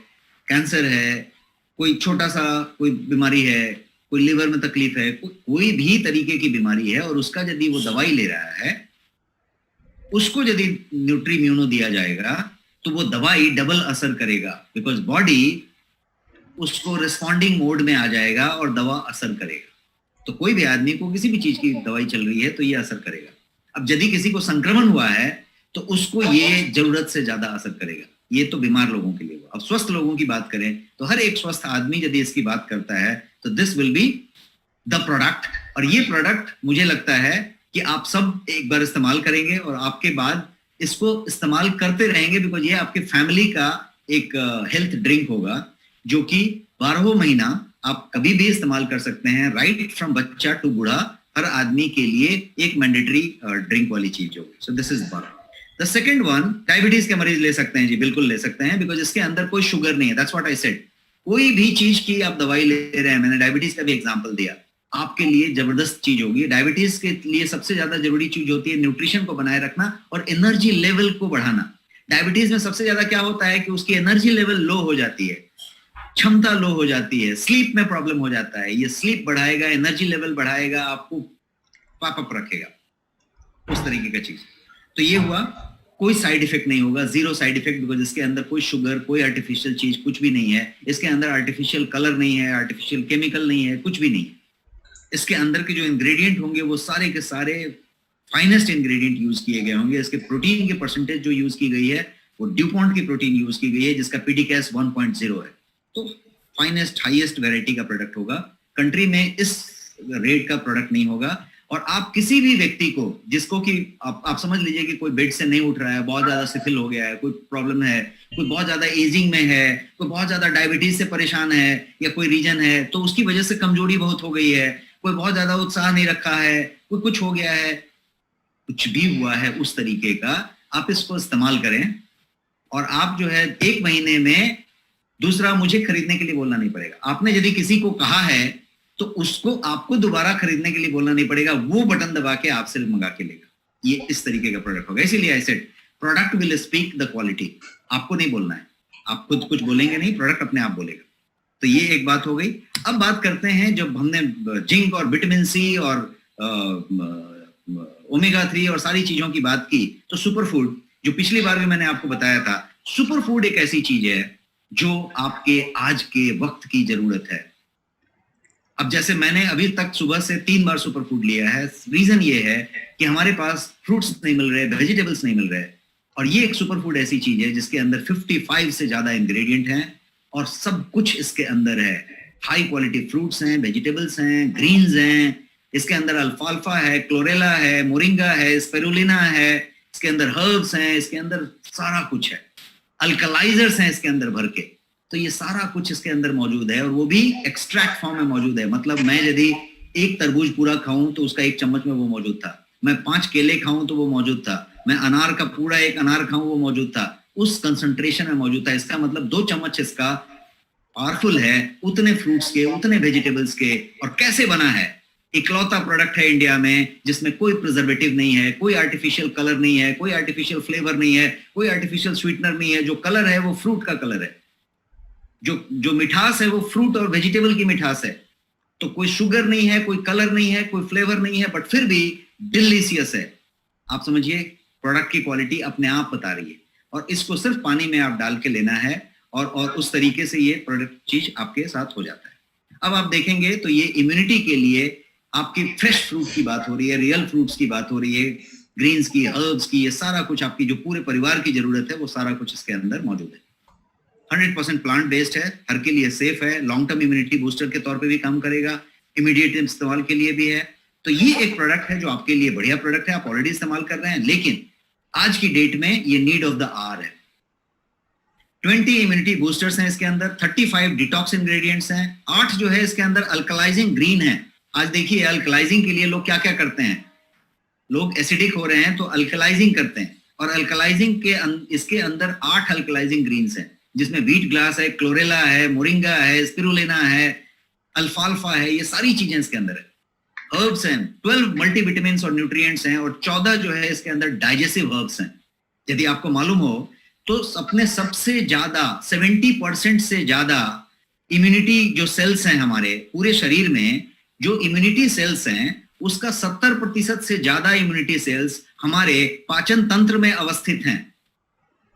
कैंसर है, कोई छोटा सा कोई बीमारी है, कोई लिवर में तकलीफ है, कोई भी तरीके की बीमारी है, और उसका यदि वो दवाई ले रहा है, उसको यदि न्यूट्रीम्यूनो दिया जाएगा तो वो दवाई डबल असर करेगा। बिकॉज बॉडी उसको रिस्पॉन्डिंग मोड में आ जाएगा और दवा असर करेगा। तो कोई भी आदमी को किसी भी चीज की दवाई चल रही है तो ये असर करेगा। अब यदि किसी को संक्रमण हुआ है तो उसको ये जरूरत से ज्यादा असर करेगा। ये तो बीमार लोगों के लिए हुआ। अब स्वस्थ लोगों की बात करें तो हर एक स्वस्थ आदमी यदि इसकी बात करता है तो this will be the product. और ये प्रोडक्ट मुझे लगता है कि आप सब एक बार इस्तेमाल करेंगे और आपके बाद इसको इस्तेमाल करते रहेंगे, बिकॉज ये आपके फैमिली का एक हेल्थ ड्रिंक होगा जो कि 12 महीना आप कभी भी इस्तेमाल कर सकते हैं, राइट फ्रॉम बच्चा टू बूढ़ा, हर आदमी के लिए एक मैंडेटरी ड्रिंक वाली चीज होगी। So this is one. The second one, diabetes के मरीज ले सकते हैं जी, बिल्कुल ले सकते हैं, बिकॉज इसके अंदर कोई शुगर नहीं है। That's what I said. कोई भी चीज की आप दवाई ले रहे हैं, मैंने डायबिटीज का भी एग्जांपल दिया, आपके लिए जबरदस्त चीज होगी। डायबिटीज के लिए सबसे ज्यादा जरूरी चीज होती है न्यूट्रिशन को बनाए रखना और एनर्जी लेवल को बढ़ाना। डायबिटीज में सबसे ज्यादा क्या होता है कि उसकी एनर्जी लेवल लो हो जाती है, क्षमता लो हो जाती है, स्लीप में प्रॉब्लम हो जाता है। ये स्लीप बढ़ाएगा, एनर्जी लेवल बढ़ाएगा, आपको पाप रखेगा, उस तरीके का चीज। तो ये हुआ, कोई साइड इफेक्ट नहीं होगा, जीरो साइड इफेक्ट, बिकॉज इसके अंदर कोई शुगर, कोई आर्टिफिशियल चीज कुछ भी नहीं है। इसके अंदर आर्टिफिशियल कलर नहीं है, आर्टिफिशियल केमिकल नहीं है, कुछ भी नहीं है। इसके अंदर के जो इंग्रेडिएंट होंगे वो सारे के सारे फाइनेस्ट इंग्रेडिएंट यूज किए गए होंगे। इसके प्रोटीन की परसेंटेज जो यूज की गई है वो ड्यूपॉन्ट की प्रोटीन यूज की गई है, जिसका पीडीकेएस 1.0 है। तो फाइनेस्ट हाईएस्ट वैरायटी का प्रोडक्ट होगा। कंट्री में इस रेट का प्रोडक्ट नहीं होगा। और आप किसी भी व्यक्ति को, जिसको कि आप समझ लीजिए कि कोई बेड से नहीं उठ रहा है, बहुत ज्यादा सिफिल हो गया है, कोई प्रॉब्लम है, कोई बहुत ज्यादा एजिंग में है, कोई बहुत ज्यादा डायबिटीज से परेशान है, या कोई रीजन है तो उसकी वजह से कमजोरी बहुत हो गई है, कोई बहुत ज्यादा उत्साह नहीं रखा है, कोई कुछ हो गया है, कुछ भी हुआ है उस तरीके का, आप इसको इस्तेमाल करें। और आप जो है 1 महीने में, दूसरा मुझे खरीदने के लिए बोलना नहीं पड़ेगा। आपने यदि किसी को कहा है तो उसको आपको दोबारा खरीदने के लिए बोलना नहीं पड़ेगा, वो बटन दबा के आपसे मंगा के लेगा। ये इस तरीके का प्रोडक्ट होगा। इसीलिए I said product will speak the quality. आपको नहीं बोलना है, आप खुद कुछ बोलेंगे नहीं, प्रोडक्ट अपने आप बोलेगा। तो ये एक बात हो गई। अब बात करते हैं, जब हमने जिंक और विटामिन सी और ओमेगा 3 और सारी चीजों की बात की, तो सुपर फूड, जो पिछली बार भी मैंने आपको बताया था, सुपर फूड एक ऐसी चीज है जो आपके आज के वक्त की जरूरत है। अब जैसे मैंने अभी तक सुबह से 3 बार सुपर फूड लिया है। रीजन ये है कि हमारे पास फ्रूट्स नहीं मिल रहे, वेजिटेबल्स नहीं मिल रहे, और ये एक सुपर फूड ऐसी चीज है जिसके अंदर 55 से ज्यादा इंग्रेडिएंट हैं और सब कुछ इसके अंदर है। हाई क्वालिटी फ्रूट्स हैं, वेजिटेबल्स हैं, ग्रीन्स हैं, इसके अंदर अल्फाल्फा है, क्लोरेला है, मोरिंगा है, स्पिरुलिना है, इसके अंदर हर्ब्स हैं, इसके अंदर सारा कुछ है, अल्कलाइजर्स हैं इसके अंदर भर के। तो ये सारा कुछ इसके अंदर मौजूद है, और वो भी एक्सट्रैक्ट फॉर्म में मौजूद है। मतलब मैं यदि 1 तरबूज पूरा खाऊं तो उसका 1 चम्मच में वो मौजूद था, मैं 5 केले खाऊं तो वो मौजूद था, मैं अनार का पूरा 1 अनार खाऊं वो मौजूद था, उस कंसंट्रेशन में मौजूद था। इसका मतलब 2 चम्मच इसका पावरफुल है, उतने फ्रूट्स के, उतने वेजिटेबल्स के। और कैसे बना है, इकलौता प्रोडक्ट है इंडिया में जिसमें कोई प्रिजर्वेटिव नहीं है, कोई आर्टिफिशियल कलर नहीं है, कोई आर्टिफिशियल फ्लेवर नहीं है, कोई आर्टिफिशियल स्वीटनर नहीं है। जो कलर है वो फ्रूट का कलर है, जो मिठास है वो फ्रूट और वेजिटेबल की मिठास है। तो कोई शुगर नहीं है, कोई कलर नहीं है, कोई फ्लेवर नहीं है, बट फिर भी डिलीशियस है। आप समझिए, प्रोडक्ट की क्वालिटी अपने आप बता रही है। और इसको सिर्फ पानी में आप डाल के लेना है, और उस तरीके से ये प्रोडक्ट चीज आपके साथ हो जाता है। अब आप देखेंगे तो ये इम्यूनिटी के लिए आपकी फ्रेश फ्रूट की बात हो रही है, रियल फ्रूट्स की बात हो रही है, ग्रीन्स की, हर्ब्स की, ये सारा कुछ आपकी जो पूरे परिवार की जरूरत है वो सारा कुछ इसके अंदर मौजूद है। 100% प्लांट बेस्ड है, हर के लिए सेफ है, लॉन्ग टर्म इम्यूनिटी बूस्टर के तौर पे भी काम करेगा, इमीडिएट इस्तेमाल के लिए भी है। तो ये एक प्रोडक्ट है जो आपके लिए बढ़िया प्रोडक्ट है, आप ऑलरेडी इस्तेमाल कर रहे हैं, लेकिन आज की डेट में ये नीड ऑफ द आवर है। 20 इम्यूनिटी बूस्टर्स हैं इसके अंदर, 35 डिटॉक्स इंग्रेडिएंट्स हैं, 8 जो है इसके अंदर अल्कलाइजिंग ग्रीन है। आज देखिए अल्कलाइजिंग के लिए लोग क्या क्या करते हैं, लोग एसिडिक हो रहे हैं तो अल्कलाइजिंग करते हैं, और अल्कलाइजिंग के इसके अंदर 8 अल्कलाइजिंग ग्रीन्स हैं, जिसमें व्हीट ग्लास है, क्लोरेला है, मोरिंगा है, स्पिरुलिना है, अल्फाल्फा है, ये सारी चीजें इसके अंदर है। हर्ब्स हैं, 12 मल्टीविटामिन्स और न्यूट्रिएंट्स हैं, और 14 जो है इसके अंदर डाइजेस्टिव हर्ब्स हैं। यदि आपको मालूम हो तो अपने सबसे ज्यादा 70% से ज्यादा इम्यूनिटी जो सेल्स हैं हमारे पूरे शरीर में, जो इम्यूनिटी सेल्स हैं उसका 70% से ज्यादा इम्यूनिटी सेल्स हमारे पाचन तंत्र में अवस्थित हैं।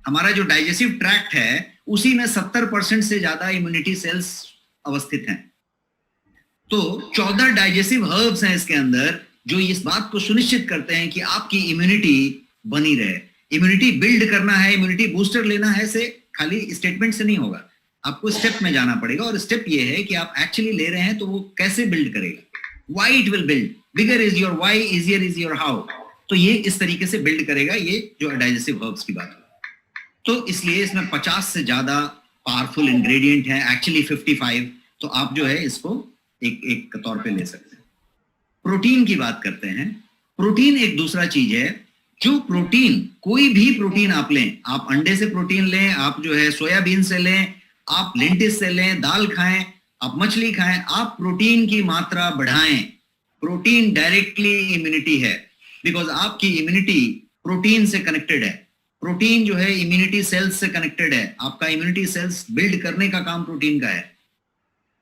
हमारा जो डाइजेस्टिव ट्रैक्ट है उसी में 70% से ज्यादा इम्यूनिटी सेल्स अवस्थित हैं। तो 14 डाइजेस्टिव हर्ब्स हैं इसके अंदर, जो इस बात को सुनिश्चित करते हैं कि आपकी इम्यूनिटी बनी रहे। इम्यूनिटी बिल्ड करना है, इम्यूनिटी बूस्टर लेना है से खाली स्टेटमेंट से नहीं होगा, आपको स्टेप में जाना पड़ेगा। और स्टेप ये है कि आप एक्चुअली ले रहे हैं तो वो कैसे बिल्ड करेगा, why it will build, bigger is your why, easier is your how. तो ये इस तरीके से बिल्ड करेगा, ये जो डाइजेस्टिव हर्ब्स की बात है। तो इसलिए इसमें 50 से ज्यादा पावरफुल इंग्रेडिएंट है, एक्चुअली 55। तो आप जो है इसको एक तौर पे ले सकते हैं। प्रोटीन की बात करते हैं। प्रोटीन एक दूसरा चीज है, जो प्रोटीन, कोई भी प्रोटीन आप लें, आप अंडे से प्रोटीन लें, आप जो है सोयाबीन से लें, आप लेंटिस से लें, दाल खाएं, आप मछली खाएं, आप प्रोटीन की मात्रा बढ़ाएं। प्रोटीन डायरेक्टली इम्यूनिटी है, बिकॉज आपकी इम्यूनिटी प्रोटीन से कनेक्टेड है। प्रोटीन जो है इम्यूनिटी सेल्स से कनेक्टेड है, आपका इम्यूनिटी सेल्स बिल्ड करने का काम प्रोटीन का है।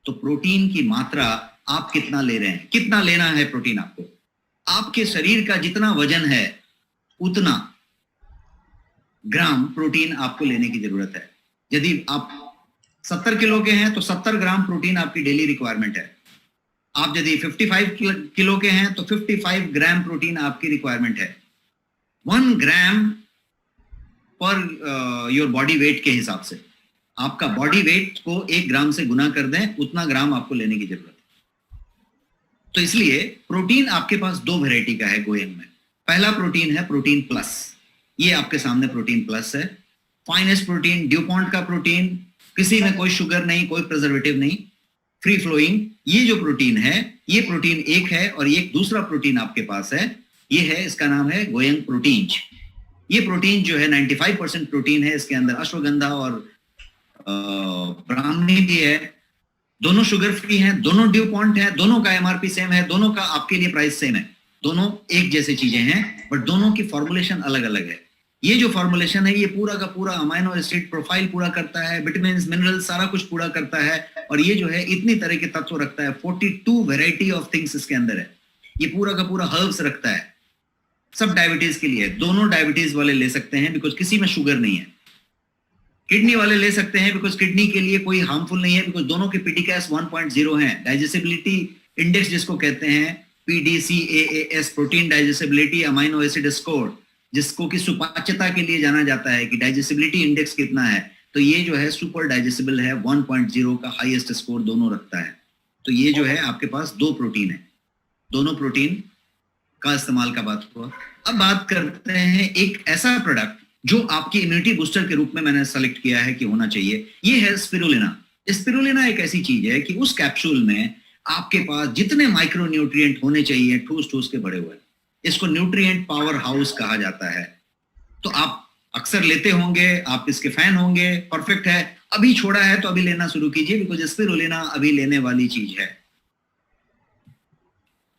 तो प्रोटीन की मात्रा आप कितना ले रहे हैं, कितना लेना है प्रोटीन आपको, आपके शरीर का जितना वजन है उतना ग्राम प्रोटीन आपको लेने की जरूरत है। यदि आप 70 किलो के हैं तो 70 ग्राम प्रोटीन आपकी डेली रिक्वायरमेंट है। आप यदि 55 किलो के हैं तो 55 ग्राम प्रोटीन आपकी रिक्वायरमेंट है। 1 ग्राम पर योर बॉडी वेट के हिसाब से, आपका बॉडी वेट को 1 ग्राम से गुना कर दें, उतना ग्राम आपको लेने की जरूरत है। तो इसलिए प्रोटीन आपके पास 2 वैरायटी का है गोयंग में। पहला प्रोटीन है प्रोटीन प्लस, ये आपके सामने प्रोटीन प्लस है। फाइनेस्ट प्रोटीन, ड्यूपॉन्ट का प्रोटीन, किसी में कोई शुगर नहीं, कोई प्रिजर्वेटिव नहीं, फ्री फ्लोइंग। ये जो प्रोटीन है, ये प्रोटीन एक है। और ये दूसरा प्रोटीन आपके पास है, ये है, इसका नाम है गोयंग प्रोटीन। ये प्रोटीन जो है 95% प्रोटीन है, इसके अंदर अश्वगंधा और ब्राह्मणी भी है, दोनों शुगर फ्री हैं, दोनों ड्यूपॉन्ट है, दोनों का एमआरपी सेम है, दोनों का आपके लिए प्राइस सेम है, दोनों एक जैसी चीजें हैं, बट दोनों की फॉर्मुलेशन अलग अलग है। ये जो फॉर्मुलेशन है, ये पूरा का पूरा अमाइनो एसिड प्रोफाइल पूरा करता है, विटामिन मिनरल सारा कुछ पूरा करता है। और ये जो है इतनी तरह के तत्व रखता है, 42 वेराइटी ऑफ थिंग्स इसके अंदर है। ये पूरा का पूरा हर्ब्स रखता है, सब डायबिटीज के लिए। दोनों डायबिटीज वाले ले सकते हैं बिकॉज किसी में शुगर नहीं है। किडनी वाले ले सकते हैं बिकॉज किडनी के लिए कोई हार्मफुल नहीं है, बिकॉज दोनों के पीडीकेएस 1.0 है। डाइजेस्टिबिलिटी इंडेक्स जिसको कहते हैं PDCAAS, protein digestibility amino acid score, जिसको कि सुपाच्यता के लिए जाना जाता है कि डाइजेस्टिबिलिटी इंडेक्स कितना है। तो ये जो है सुपर डाइजेस्टिबल है, 1.0 का हाईएस्ट स्कोर दोनों रखता है। तो ये जो है आपके पास 2 प्रोटीन है, दोनों प्रोटीन का इस्तेमाल का बात हुआ। अब बात करते हैं एक ऐसा प्रोडक्ट जो आपकी इम्यूनिटी बूस्टर के रूप में मैंने सेलेक्ट किया है कि होना चाहिए, ये है स्पिरुलिना। स्पिरुलिना एक ऐसी चीज है कि उस कैप्सूल में आपके पास जितने माइक्रो न्यूट्रिएंट होने चाहिए ठूस ठूस के भरे हुए, इसको न्यूट्रिएंट पावर हाउस कहा जाता है। तो आप अक्सर लेते होंगे, आप इसके फैन होंगे, परफेक्ट है। अभी छोड़ा है तो अभी लेना शुरू कीजिए, बिकॉज स्पिरुलिना अभी लेने वाली चीज है।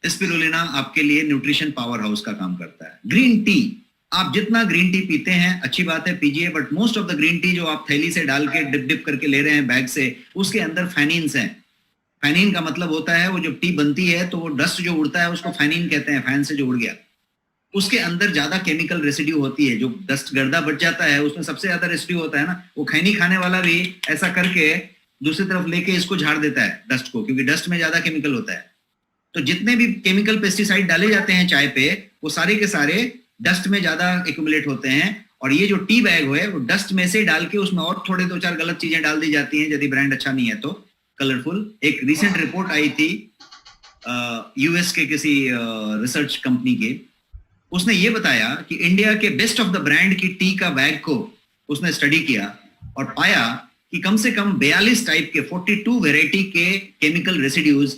स्पिरुलिना आपके लिए न्यूट्रिशन पावर हाउस का काम करता है। ग्रीन टी, आप जितना ग्रीन टी पीते हैं अच्छी बात है, पीजिए, but most of the green tea जो आप थैली से डाल के डिप डिप करके ले रहे हैं बैग से, उसके अंदर फैनिन्स हैं। फैनिन का मतलब होता है वो जब टी बनती है तो वो डस्ट जो उड़ता है उसको फैनिन कहते हैं, फैन से जो उड़ गया। उसके अंदर ज्यादा केमिकल रेसिड्यू होती है, जो डस्ट गर्दा बच जाता है उसमें सबसे ज्यादा रेसिड्यू होता है ना। वो खैनी खाने वाला भी ऐसा करके दूसरी तरफ लेके इसको झाड़ देता है डस्ट को, क्योंकि डस्ट में ज्यादा केमिकल होता है। तो जितने भी केमिकल पेस्टिसाइड डाले जाते हैं चाय पे, वो सारे के सारे डस्ट में ज्यादा एक्यूमुलेट होते हैं। और ये जो टी बैग है वो डस्ट में से डाल के उसमें और थोड़े 2-4 गलत चीजें डाल दी जाती हैं, यदि ब्रांड अच्छा नहीं है तो। कलरफुल एक रिसेंट रिपोर्ट आई थी यूएस के किसी रिसर्च कंपनी के, उसने ये बताया कि इंडिया के बेस्ट ऑफ द ब्रांड की टी का बैग को उसने स्टडी किया और पाया कि कम से कम 42 टाइप के 42 वेराइटी के केमिकल रेसिड्यूज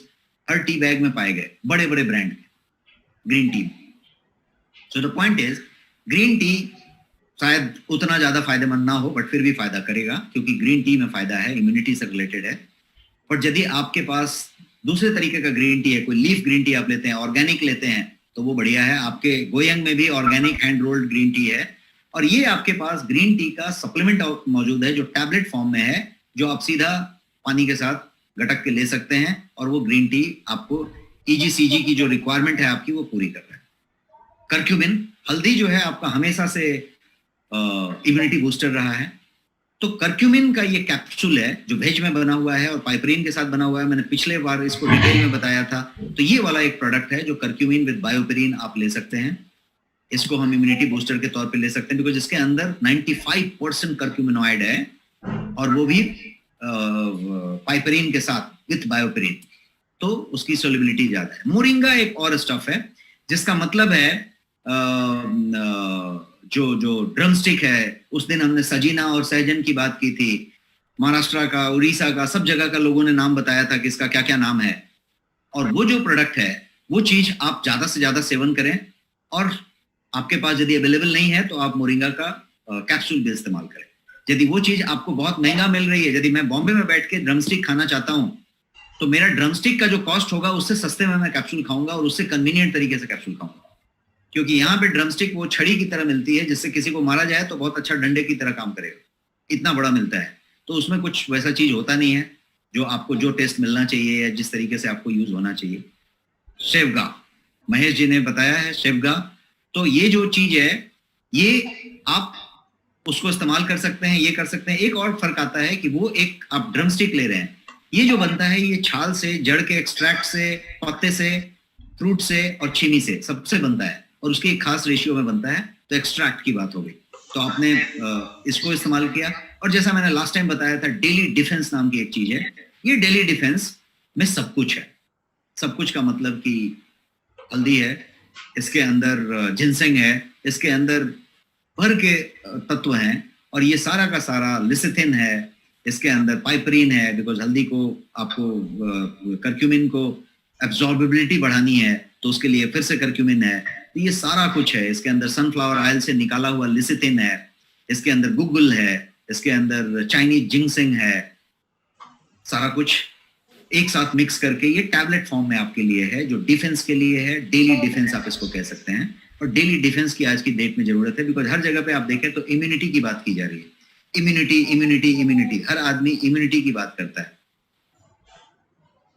हर टी बैग में पाए गए, बड़े बड़े brand green tea. So the point is, green tea शायद उतना ज्यादा फायदेमंद ना हो, बट फिर भी फायदा करेगा, क्योंकि ग्रीन टी में फायदा है, इम्यूनिटी से रिलेटेड है। बट यदि आपके पास दूसरे तरीके का ग्रीन टी है, कोई लीफ ग्रीन टी आप लेते हैं, ऑर्गेनिक लेते हैं, तो वो बढ़िया है। आपके गोयंग में भी organic hand rolled green tea है, और ये आपके पास ग्रीन टी का सप्लीमेंट मौजूद है जो टैबलेट फॉर्म में है, जो आप सीधा पानी के साथ गटक के ले सकते हैं, और वो ग्रीन टी आपको EGCG की जो रिक्वायरमेंट है आपकी वो पूरी कर रहा है। करक्यूमिन, हल्दी जो है आपका हमेशा से इम्यूनिटी बूस्टर रहा है। तो कर्क्यूमिन का ये कैप्सूल है जो वेज में बना हुआ है और पाइपरीन के साथ बना हुआ है, मैंने पिछले बार इसको डिटेल में बताया था। तो ये वाला एक प्रोडक्ट है जो कर्क्यूमिन विद बायोपेरिन आप ले सकते हैं। इसको हम इम्यूनिटी बूस्टर के तौर पे ले सकते हैं बिकॉज इसके अंदर 95% कर्क्यूमिनॉइड है और वो भी पाइपरीन के साथ विथ बायोपेरिन, तो उसकी सोलिबिलिटी ज्यादा है। मोरिंगा एक और स्टफ है जिसका मतलब है जो ड्रमस्टिक है, उस दिन हमने सजीना और सहजन की बात की थी, महाराष्ट्र का, उड़ीसा का, सब जगह का लोगों ने नाम बताया था कि इसका क्या क्या नाम है। और वो जो प्रोडक्ट है वो चीज आप ज्यादा से ज्यादा सेवन करें, और आपके पास यदि अवेलेबल नहीं है तो आप मोरिंगा का कैप्सूल भी इस्तेमाल करें। यदि वो चीज आपको बहुत महंगा मिल रही है, यदि मैं बॉम्बे में बैठ के ड्रमस्टिक खाना चाहता हूं तो मेरा ड्रमस्टिक का जो कॉस्ट होगा उससे सस्ते में मैं कैप्सूल खाऊंगा और उससे कन्वीनियंट तरीके से कैप्सूल खाऊंगा, क्योंकि यहाँ पे ड्रमस्टिक वो छड़ी की तरह मिलती है जिससे किसी को मारा जाए तो बहुत अच्छा डंडे की तरह काम करेगा, इतना बड़ा मिलता है। तो उसमें कुछ वैसा चीज होता नहीं है जो आपको जो टेस्ट मिलना चाहिए या जिस तरीके से आपको यूज होना चाहिए। शेवगा, महेश जी ने बताया है शेवगा, तो ये जो चीज है ये आप उसको इस्तेमाल कर सकते हैं, ये कर सकते हैं। एक और फर्क आता है कि वो एक आप ड्रमस्टिक ले रहे हैं, ये जो बनता है ये छाल से, जड़ के एक्सट्रैक्ट से, पत्ते से, फ्रूट से और चीनी से, सबसे बनता है और उसके एक खास रेशियो में बनता है। तो एक्सट्रैक्ट की बात हो गई, तो आपने इसको इस्तेमाल किया। और जैसा मैंने लास्ट टाइम बताया था, डेली डिफेंस नाम की एक चीज है। ये डेली डिफेंस में सब कुछ है। सब कुछ का मतलब कि हल्दी है, इसके अंदर जिनसेंग है, इसके अंदर भर के तत्व हैं, और ये सारा का सारा लिसिथिन है, इसके अंदर पाइपरीन है, बिकॉज हल्दी को आपको कर्क्यूमिन को एब्जॉर्बिबिलिटी बढ़ानी है तो उसके लिए फिर से कर्क्यूमिन है। तो ये सारा कुछ है। इसके अंदर सनफ्लावर ऑयल से निकाला हुआ लिसिथिन है, इसके अंदर गुगुल है, इसके अंदर चाइनीज जिंगसेंग है, सारा कुछ एक साथ मिक्स करके ये टैबलेट फॉर्म में आपके लिए है, जो डिफेंस के लिए है। डेली डिफेंस आप इसको कह सकते हैं, और डेली डिफेंस की आज की डेट में जरूरत है, बिकॉज हर जगह पे आप देखें तो इम्यूनिटी की बात की जा रही है। इम्यूनिटी इम्यूनिटी इम्यूनिटी, हर आदमी इम्यूनिटी की बात करता है।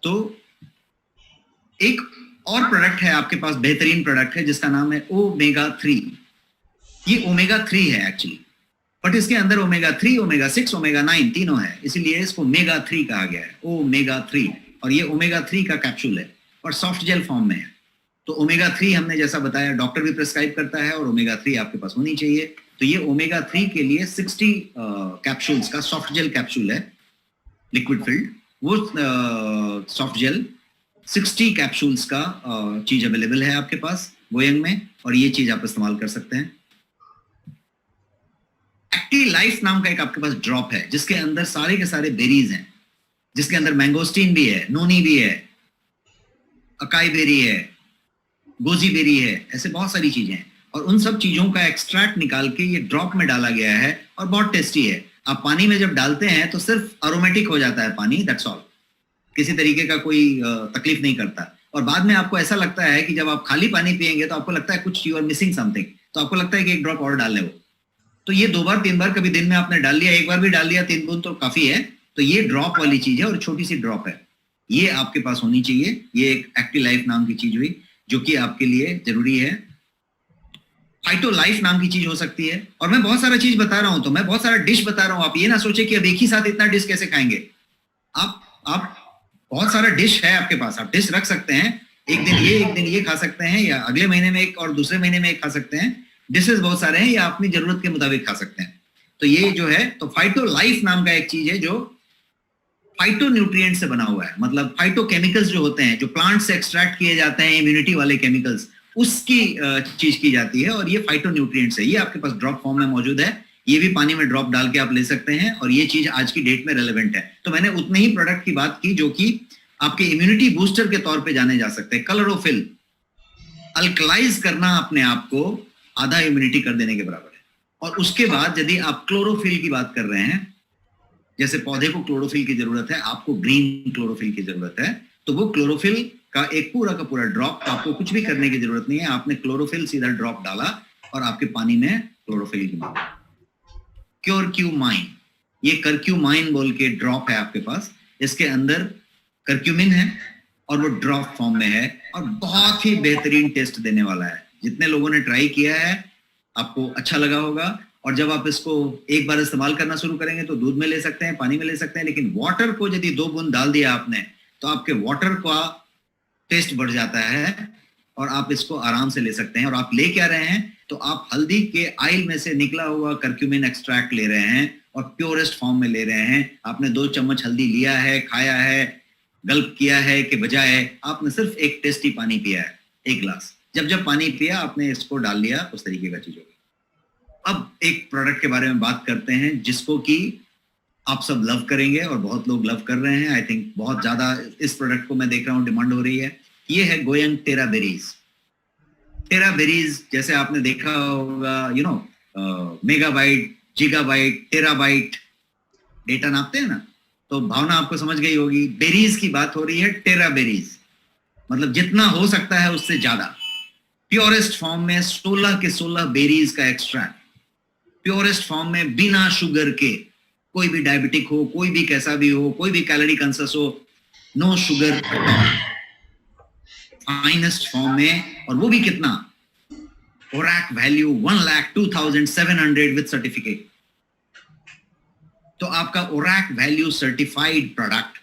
तो एक और प्रोडक्ट है आपके पास, बेहतरीन प्रोडक्ट है जिसका नाम है ओमेगा 3। ये ओमेगा 3 है एक्चुअली, बट इसके अंदर ओमेगा 3, ओमेगा 6, ओमेगा 9 तीनों है, इसीलिए इसको मेगा 3 कहा गया है, ओमेगा 3। और ये ओमेगा 3 का कैप्सूल है और सॉफ्ट जेल फॉर्म में है। तो ओमेगा 3 हमने जैसा बताया डॉक्टर भी प्रिस्क्राइब करता है, और ओमेगा 3 आपके पास होनी चाहिए। तो ये ओमेगा 3 के लिए 60 कैप्सूल्स का सॉफ्ट जेल कैप्सूल है, लिक्विड फिल्ड। वो सॉफ्ट जेल 60 कैप्सूल्स का चीज अवेलेबल है आपके पास वोयंग में, और ये चीज आप इस्तेमाल कर सकते हैं। एक्टिव लाइफ नाम का एक आपके पास ड्रॉप है जिसके अंदर सारे के सारे बेरीज हैं, जिसके अंदर मैंगोस्टीन भी है, नोनी भी है, अकाई बेरी है, गोजी बेरी है, ऐसे बहुत सारी चीजें हैं। और उन सब चीजों का एक्सट्रैक्ट निकाल के ये ड्रॉप में डाला गया है और बहुत टेस्टी है। आप पानी में जब डालते हैं तो सिर्फ अरोमेटिक हो जाता है पानी, दैट्स ऑल, किसी तरीके का कोई तकलीफ नहीं करता। और बाद में आपको ऐसा लगता है कि जब आप खाली पानी पिएंगे तो आपको लगता है कुछ यू आर मिसिंग समथिंग, तो आपको लगता है कि एक ड्रॉप और डाल ले वो। तो ये 2 बार 3 बार कभी दिन में आपने डाल लिया, एक बार भी डाल लिया 3 बूंद तो काफी है। तो ये ड्रॉप वाली चीज है और छोटी सी ड्रॉप है, ये आपके पास होनी चाहिए। ये एक एक्टिव लाइफ नाम की चीज हुई जो कि आपके लिए जरूरी है। फाइटो लाइफ नाम की चीज हो सकती है। और मैं बहुत सारा चीज बता रहा हूं, तो मैं बहुत सारा डिश बता रहा हूं, आप ये ना सोचे कि अब एक ही साथ इतना डिश कैसे खाएंगे। आप बहुत सारा डिश है आपके पास, आप डिश रख सकते हैं, एक दिन ये खा सकते हैं, या अगले महीने में एक और दूसरे महीने में एक खा सकते हैं। डिशेस बहुत सारे हैं, या अपनी जरूरत के मुताबिक खा सकते हैं। तो ये जो है, तो फाइटो लाइफ नाम का एक चीज है जो फाइटो न्यूट्रिएंट से बना हुआ है, मतलब फाइटो केमिकल्स जो होते हैं, जो प्लांट से एक्सट्रैक्ट किए जाते हैं, इम्यूनिटी वाले केमिकल्स, उसकी चीज की जाती है। और ये फाइटो न्यूट्रिएंट्स है, ये आपके पास ड्रॉप फॉर्म में मौजूद है। ये भी पानी में ड्रॉप डाल के आप ले सकते हैं, और ये चीज आज की डेट में रेलेवेंट है। तो मैंने उतने ही प्रोडक्ट की बात की जो कि आपके इम्यूनिटी बूस्टर के तौर पे जाने जा सकते हैं। क्लोरोफिल, अल्कलाइज करना अपने आप को आधा इम्यूनिटी कर देने के बराबर है। और उसके बाद यदि आप क्लोरोफिल की बात कर रहे हैं, जैसे पौधे को क्लोरोफिल की जरूरत है, आपको ग्रीन क्लोरोफिल की जरूरत है, तो वो क्लोरोफिल का एक पूरा का पूरा ड्रॉप, आपको कुछ भी करने की जरूरत नहीं है। आपने क्लोरोफिल सीधा ड्रॉप डाला और आपके पानी में क्लोरोफिल की मात्रा। क्योरक्यूमाइन, ये कर्क्यूमाइन बोल के ड्रॉप है आपके पास, इसके अंदर कर्क्यूमिन है और वो ड्रॉप फॉर्म में है, और बहुत ही बेहतरीन टेस्ट देने वाला है। जितने लोगों ने ट्राई किया है आपको अच्छा लगा होगा। और जब आप इसको एक बार इस्तेमाल करना शुरू करेंगे तो दूध में ले सकते हैं, पानी में ले सकते हैं, लेकिन वाटर को यदि 2 बूंद डाल दिया आपने तो आपके वाटर का टेस्ट बढ़ जाता है और आप इसको आराम से ले सकते हैं। और आप ले क्या रहे हैं, तो आप हल्दी के आइल में से निकला हुआ कर्क्यूमिन एक्सट्रैक्ट ले रहे हैं और प्योरेस्ट फॉर्म में ले रहे हैं। आपने 2 चम्मच हल्दी लिया है, खाया है, गल्प किया है कि बजाय आपने सिर्फ एक टेस्टी पानी पिया है, 1 गिलास। जब जब पानी पिया आपने इसको डाल लिया, उस तरीके का चीज होगी। अब एक प्रोडक्ट के बारे में बात करते हैं जिसको कि आप सब लव करेंगे और बहुत लोग लव कर रहे हैं। आई थिंक बहुत ज्यादा इस प्रोडक्ट को मैं देख रहा हूँ डिमांड हो रही है। ये है गोयंग टेरा बेरीज। टेरा बेरीज जैसे आपने देखा होगा, मेगाबाइट, जीगाबाइट, टेराबाइट डेटा नापते हैं ना, तो भावना आपको समझ गई होगी। बेरीज की बात हो रही है, टेरा बेरीज मतलब जितना हो सकता है उससे ज्यादा। प्योरेस्ट फॉर्म में 16 के 16 बेरीज का एक्सट्रैक्ट, प्योरेस्ट फॉर्म में बिना शुगर के। कोई भी डायबिटिक हो, कोई भी कैसा भी हो, कोई भी कैलोरी कंसस हो, नो शुगर, फाइनेस्ट फॉर्म में। और वो भी कितना, ओरैक वैल्यू 1,02,700 विद सर्टिफिकेट। तो आपका ORAC value certified product,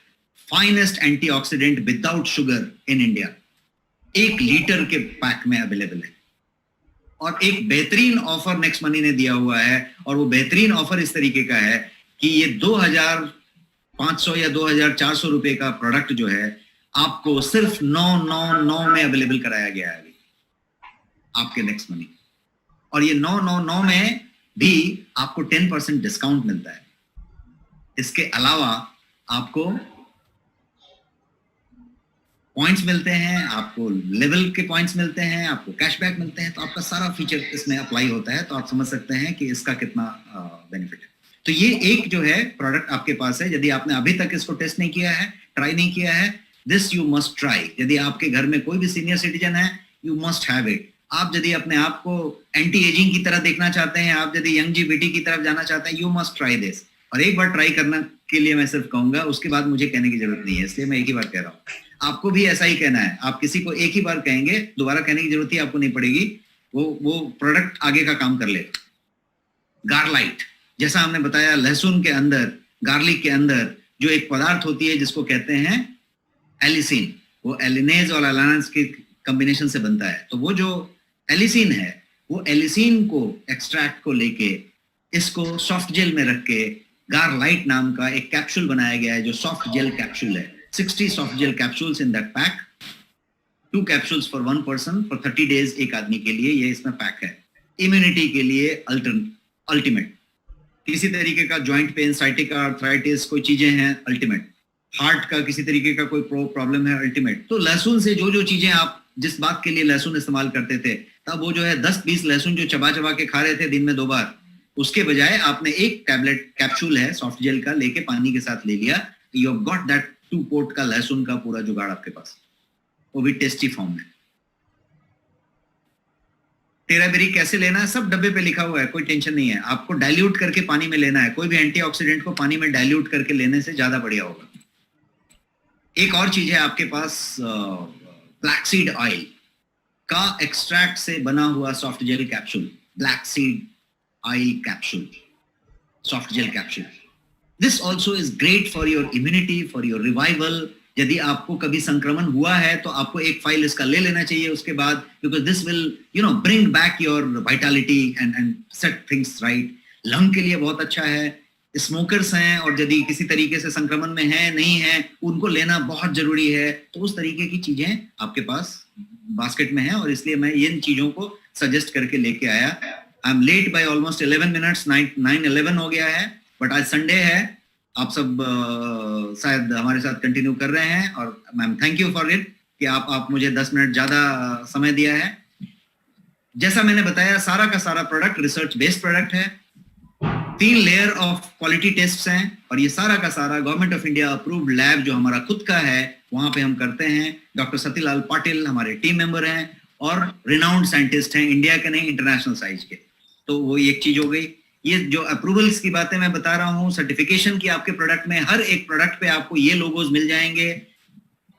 finest antioxidant without sugar in India, 1 litre के पैक में अवेलेबल है। और एक बेहतरीन ऑफर नेक्स्ट मनी ने दिया हुआ है, और वो बेहतरीन ऑफर इस तरीके का है कि ये 2,500 या 2,400 रुपए का प्रोडक्ट जो है आपको सिर्फ 999 में अवेलेबल कराया गया है अभी आपके नेक्स्ट मनी। और ये 999 में भी आपको 10% डिस्काउंट मिलता है। इसके अलावा आपको पॉइंट्स मिलते हैं, आपको लेवल के पॉइंट्स मिलते हैं, आपको कैशबैक मिलते हैं। तो आपका सारा फीचर इसमें अप्लाई होता है, तो आप समझ सकते हैं कि इसका कितना बेनिफिट है। तो ये एक जो है प्रोडक्ट आपके पास है। यदि आपने अभी तक इसको टेस्ट नहीं किया है, ट्राई नहीं किया है, दिस यू मस्ट ट्राई। यदि आपके घर में कोई भी सीनियर सिटीजन है, यू मस्ट हैव इट। आप यदि अपने आप को एंटी एजिंग की तरह देखना चाहते हैं, आप यदि यंग जीबीटी की तरफ जाना चाहते हैं, यू मस्ट ट्राई दिस। और एक बार ट्राई करने के लिए मैं सिर्फ कहूंगा, उसके बाद मुझे कहने की जरूरत नहीं है, इसलिए मैं एक ही बार कह रहा हूँ। आपको भी ऐसा ही कहना है। आप किसी को एक ही बार कहेंगे, दोबारा कहने की जरूरत ही आपको नहीं पड़ेगी, वो प्रोडक्ट आगे का काम कर लेगा। गार्लाइट, जैसा हमने बताया, लहसुन के अंदर, गार्लिक के अंदर जो एक पदार्थ होती है जिसको कहते हैं एलिसिन, वो एलिनेज और एलानाज के कॉम्बिनेशन से बनता है। तो वो जो एलिसिन है, वो एलिसिन को एक्सट्रैक्ट को लेके इसको सॉफ्ट जेल में रख के गार्लाइट नाम का एक कैप्सूल बनाया गया है, जो सॉफ्ट जेल कैप्सूल है। 60 soft gel capsules in that pack, 2 capsules for 1 person for 30 days, एक आदमी के लिए ये इसमें पैक है। इम्यूनिटी के लिए अल्टीमेट। किसी तरीके का जॉइंट पेन, साइटिका आर्थराइटिस, कोई चीजें हैं, अल्टीमेट। हार्ट का किसी तरीके का कोई प्रॉब्लम है, अल्टीमेट। तो लहसुन से जो जो चीजें आप जिस बात के लिए लहसुन इस्तेमाल करते थे, तब वो जो है 10-20 लहसुन जो चबा चबा के खा रहे थे दिन में 2 बार, उसके बजाय आपने एक टैबलेट कैप्सूल है सॉफ्ट जेल का लेके पानी के साथ ले लिया, you have got that 2 port का लहसुन का पूरा जुगाड़ आपके पास, वो भी टेस्टी फॉर्म में। टेराबेरी कैसे लेना है, सब डब्बे पे लिखा हुआ है, कोई टेंशन नहीं है। आपको डाइल्यूट करके पानी में लेना है। कोई भी एंटीऑक्सीडेंट को पानी में डाइल्यूट करके लेने से ज्यादा बढ़िया होगा। एक और चीज है आपके पास, ब्लैक सीड ऑयल का एक्सट्रैक्ट से बना हुआ soft gel capsule, black seed oil capsule, soft gel capsule. This also is great for your immunity, for your revival. यदि आपको कभी संक्रमण हुआ है तो आपको एक फाइल इसका ले लेना चाहिए उसके बाद, because this will bring back your Vitality and set things right. Lung के लिए बहुत अच्छा है। स्मोकर्स हैं और यदि किसी तरीके से संक्रमण में है, नहीं है, उनको लेना बहुत जरूरी है। तो उस तरीके की चीजें आपके पास बास्केट में है, और इसलिए मैं इन चीजों को सजेस्ट करके लेके आया। I am late by almost 11 minutes, 9:11 हो गया है, बट आज संडे है। आप सब शायद हमारे साथ कंटिन्यू कर रहे हैं, और ma'am thank you for it कि आप मुझे 10 मिनट ज्यादा समय दिया है। जैसा मैंने बताया, सारा का सारा प्रोडक्ट रिसर्च बेस्ड प्रोडक्ट है। 3 लेयर ऑफ क्वालिटी टेस्ट हैं, और ये सारा का सारा government of India approved lab जो हमारा खुद का है वहां पे हम करते हैं। डॉक्टर सतीलाल पाटिल हमारे टीम मेंबर हैं और रिनाउंड साइंटिस्ट हैं, इंडिया के नहीं इंटरनेशनल साइज के। तो वो एक चीज हो गई। ये जो अप्रूवल्स की बातें मैं बता रहा हूँ, सर्टिफिकेशन की आपके प्रोडक्ट में, हर एक प्रोडक्ट पे आपको ये लोगोज मिल जाएंगे,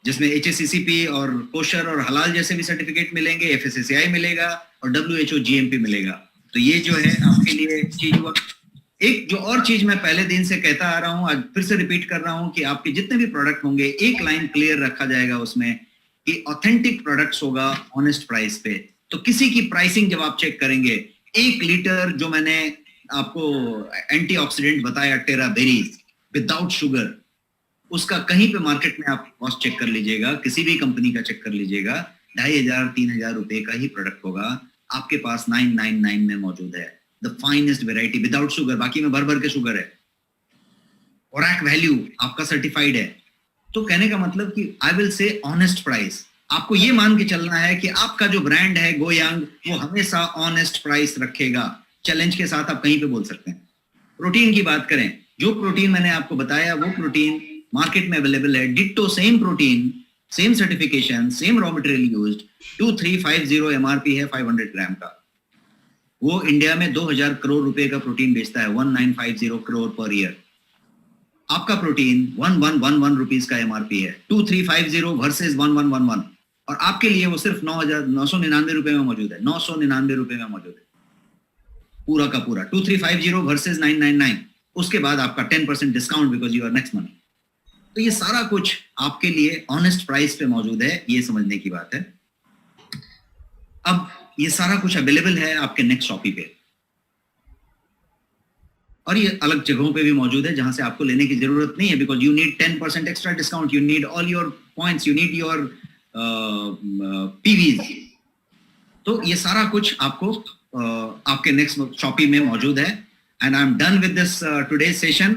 जिसमें HACCP और कोशर और हलाल जैसे भी सर्टिफिकेट मिलेंगे, FSSAI मिलेगा और WHO GMP मिलेगा। तो ये जो है आपके लिए चीज हुआ। एक जो और चीज मैं पहले दिन से कहता आ रहा हूं, आज फिर से रिपीट कर रहा हूं कि आपके जितने भी प्रोडक्ट होंगे एक लाइन क्लियर रखा जाएगा उसमें कि ऑथेंटिक प्रोडक्ट्स होगा ऑनेस्ट प्राइस पे। तो किसी की प्राइसिंग जब आप चेक करेंगे, 1 लीटर जो मैंने आपको एंटीऑक्सीडेंट बताया टेरा बेरीज विदाउट शुगर, उसका कहीं पे मार्केट में आप कॉस्ट चेक कर लीजिएगा, किसी भी कंपनी का चेक कर लीजिएगा, 2500-3000 रुपए का ही प्रोडक्ट होगा, आपके पास 999 में मौजूद है, the finest variety without sugar. बाकी में भर भर के शुगर है। ओरैक वैल्यू आपका सर्टिफाइड है। तो कहने का मतलब कि I will say honest price. आपको ये मान के चलना है कि आपका जो ब्रांड है गोयांग वो हमेशा ऑनेस्ट प्राइस रखेगा। चैलेंज के साथ आप कहीं पे बोल सकते हैं। प्रोटीन की बात करें, जो प्रोटीन मैंने आपको बताया वो प्रोटीन मार्केट में अवेलेबल है, ditto same protein, same certification, same raw material used, 2350 MRP है 500 ग्राम का। वो इंडिया में 2000 करोड़ रुपए का प्रोटीन बेचता है, 1950 करोड़ पर ईयर। आपका प्रोटीन 1111 रुपीस का एमआरपी है, 2350 वर्सेस 1111, और आपके लिए वो सिर्फ 999 रुपए में मौजूद है, 999 रुपए में मौजूद है पूरा का पूरा, 2350 वर्सेस 999। उसके बाद आपका 10% discount because you are next month. तो ये सारा कुछ आपके लिए ऑनेस्ट प्राइस पे मौजूद है, ये समझने की बात है। अब ये सारा कुछ अवेलेबल है आपके नेक्स्ट शॉपी पे, और ये अलग जगहों पे भी मौजूद है जहां से आपको लेने की जरूरत नहीं है, because you need 10% extra discount, you need all your points, you need your PVs. तो ये सारा कुछ आपको आपके नेक्स्ट शॉपी में मौजूद है। And I am done with this today session.